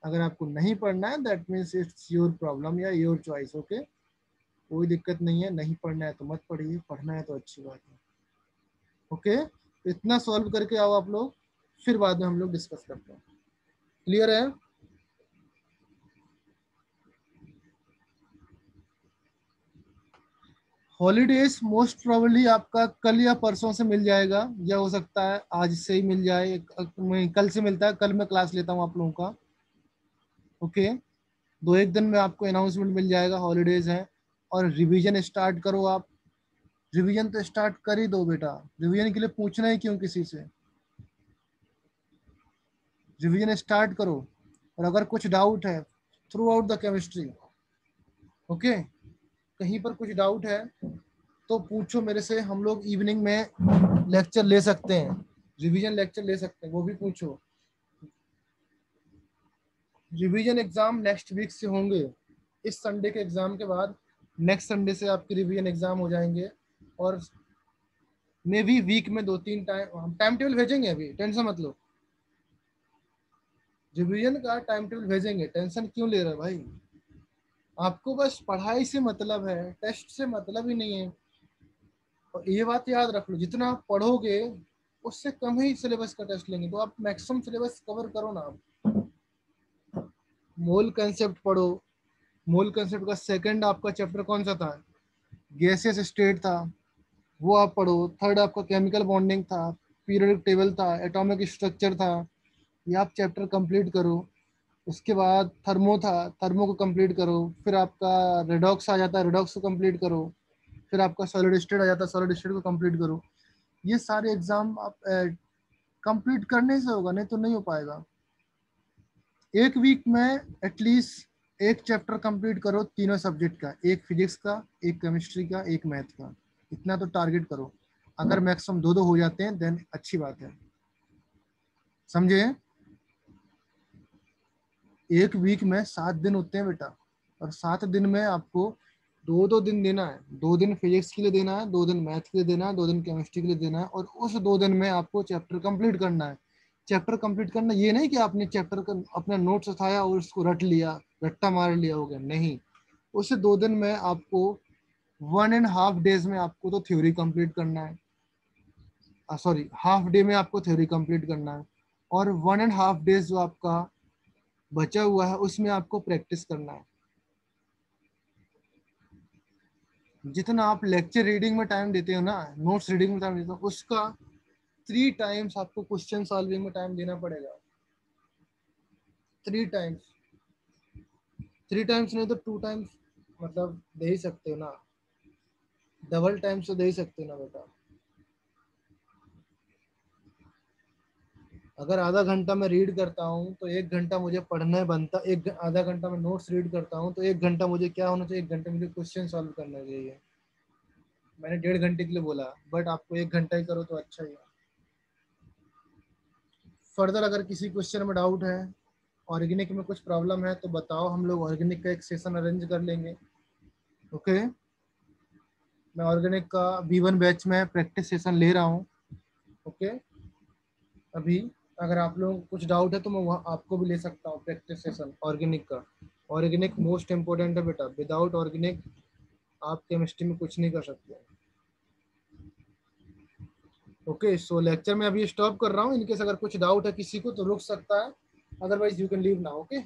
अगर आपको नहीं पढ़ना है that means it's your problem या योर चॉइस। ओके, कोई दिक्कत नहीं है, नहीं पढ़ना है तो मत पढ़िए, पढ़ना है तो अच्छी बात है। ओके, तो इतना सॉल्व करके आओ आप लोग, फिर बाद में हम लोग डिस्कस करते हैं। क्लियर है? हॉलीडेज मोस्ट प्रोबेबली आपका कल या परसों से मिल जाएगा, या हो सकता है आज से ही मिल जाए। कल से मिलता है, कल मैं क्लास लेता हूँ आप लोगों का। ओके, 2-1 दिन में आपको अनाउंसमेंट मिल जाएगा हॉलीडेज है। और रिवीजन स्टार्ट करो आप। रिवीजन तो स्टार्ट कर ही दो बेटा, रिवीजन के लिए पूछना ही क्यों किसी से? रिवीजन स्टार्ट करो। और अगर कुछ डाउट है through out the chemistry, okay, कहीं पर कुछ डाउट है तो पूछो मेरे से। हम लोग इवनिंग में लेक्चर ले सकते हैं, रिवीजन लेक्चर ले सकते हैं, वो भी पूछो। रिवीजन एग्जाम नेक्स्ट वीक से होंगे, इस संडे के एग्जाम के बाद नेक्स्ट संडे से आपके रिवीजन एग्जाम हो जाएंगे। और मे भी वीक में 2-3 टाइम हम टाइम टेबल भेजेंगे, अभी टेंशन मत लो। रिवीजन का टाइम टेबल भेजेंगे, टेंशन क्यों ले रहे हो भाई? आपको बस पढ़ाई से मतलब है, टेस्ट से मतलब ही नहीं है। और ये बात याद रख लो, जितना आप पढ़ोगे उससे कम ही सिलेबस का टेस्ट लेंगे, तो आप मैक्सिमम सिलेबस कवर करो ना। आप मोल कंसेप्ट पढ़ो। मोल कंसेप्ट का सेकंड आपका चैप्टर कौन सा था? गैसियस स्टेट था, वो आप पढ़ो। थर्ड आपका केमिकल बॉन्डिंग था, पीरियोडिक टेबल था, एटॉमिक स्ट्रक्चर था, ये आप चैप्टर कंप्लीट करो। उसके बाद थर्मो था, थर्मो को कंप्लीट करो। फिर आपका रेडॉक्स आ जाता है, रेडॉक्स को कंप्लीट करो। फिर आपका सॉलिड स्टेट आ जाता है, सॉलिड स्टेट को कंप्लीट करो। ये सारे एग्जाम आप कंप्लीट करने से होगा, नहीं तो नहीं हो पाएगा। एक वीक में एटलीस्ट एक चैप्टर कंप्लीट करो तीनों सब्जेक्ट का, एक फिजिक्स का, एक केमिस्ट्री का, एक मैथ का। इतना तो टारगेट करो। अगर मैक्सिमम दो दो हो जाते हैं देन अच्छी बात है, समझे? एक वीक में 7 दिन होते हैं बेटा, और 7 दिन में आपको दो दो दिन देना है। 2 दिन फिजिक्स के लिए देना है, 2 दिन मैथ के लिए देना है, 2 दिन केमिस्ट्री के लिए देना है, और उस 2 दिन में आपको चैप्टर कंप्लीट करना है। चैप्टर कंप्लीट करना ये नहीं कि आपने चैप्टर का अपना नोट्स उठाया और उसको रट लिया, रट्टा मार लिया, हो गया, नहीं। उस 2 दिन में आपको 1.5 डेज में आपको तो थ्योरी कंप्लीट करना है, सॉरी हाफ डे में आपको थ्योरी कंप्लीट करना है, और 1.5 डेज जो आपका बचा हुआ है उसमें आपको प्रैक्टिस करना है। जितना आप लेक्चर रीडिंग में टाइम देते हो ना, नोट्स रीडिंग में टाइम देते हो, उसका 3 टाइम्स आपको क्वेश्चन सॉल्विंग में टाइम देना पड़ेगा। 3 टाइम्स, 3 टाइम्स नहीं तो 2 टाइम्स, मतलब दे ही सकते हो ना, डबल टाइम्स तो दे ही सकते हो ना बेटा। अगर आधा घंटा मैं रीड करता हूँ तो 1 घंटा मुझे पढ़ना बनता, एक आधा घंटा मैं नोट्स रीड करता हूँ तो 1 घंटा मुझे क्या होना चाहिए? 1 घंटे मुझे क्वेश्चन सॉल्व करना चाहिए। मैंने 1.5 घंटे के लिए बोला, बट आपको 1 घंटा ही करो तो अच्छा ही है। फर्दर अगर किसी क्वेश्चन में डाउट है, ऑर्गेनिक में कुछ प्रॉब्लम है तो बताओ, हम लोग ऑर्गेनिक का एक सेशन अरेंज कर लेंगे। ओके, मैं ऑर्गेनिक का B1 बैच में प्रैक्टिस सेशन ले रहा हूँ। ओके, अभी अगर आप लोगों को कुछ डाउट है तो मैं वहाँ आपको भी ले सकता हूँ प्रैक्टिस सेशन ऑर्गेनिक का। ऑर्गेनिक मोस्ट इम्पोर्टेंट है बेटा, विदाउट ऑर्गेनिक आप केमिस्ट्री में कुछ नहीं कर सकते। ओके, सो लेक्चर में अभी स्टॉप कर रहा हूँ। इनकेस अगर कुछ डाउट है किसी को तो रुक सकता है, otherwise you can leave now. Okay.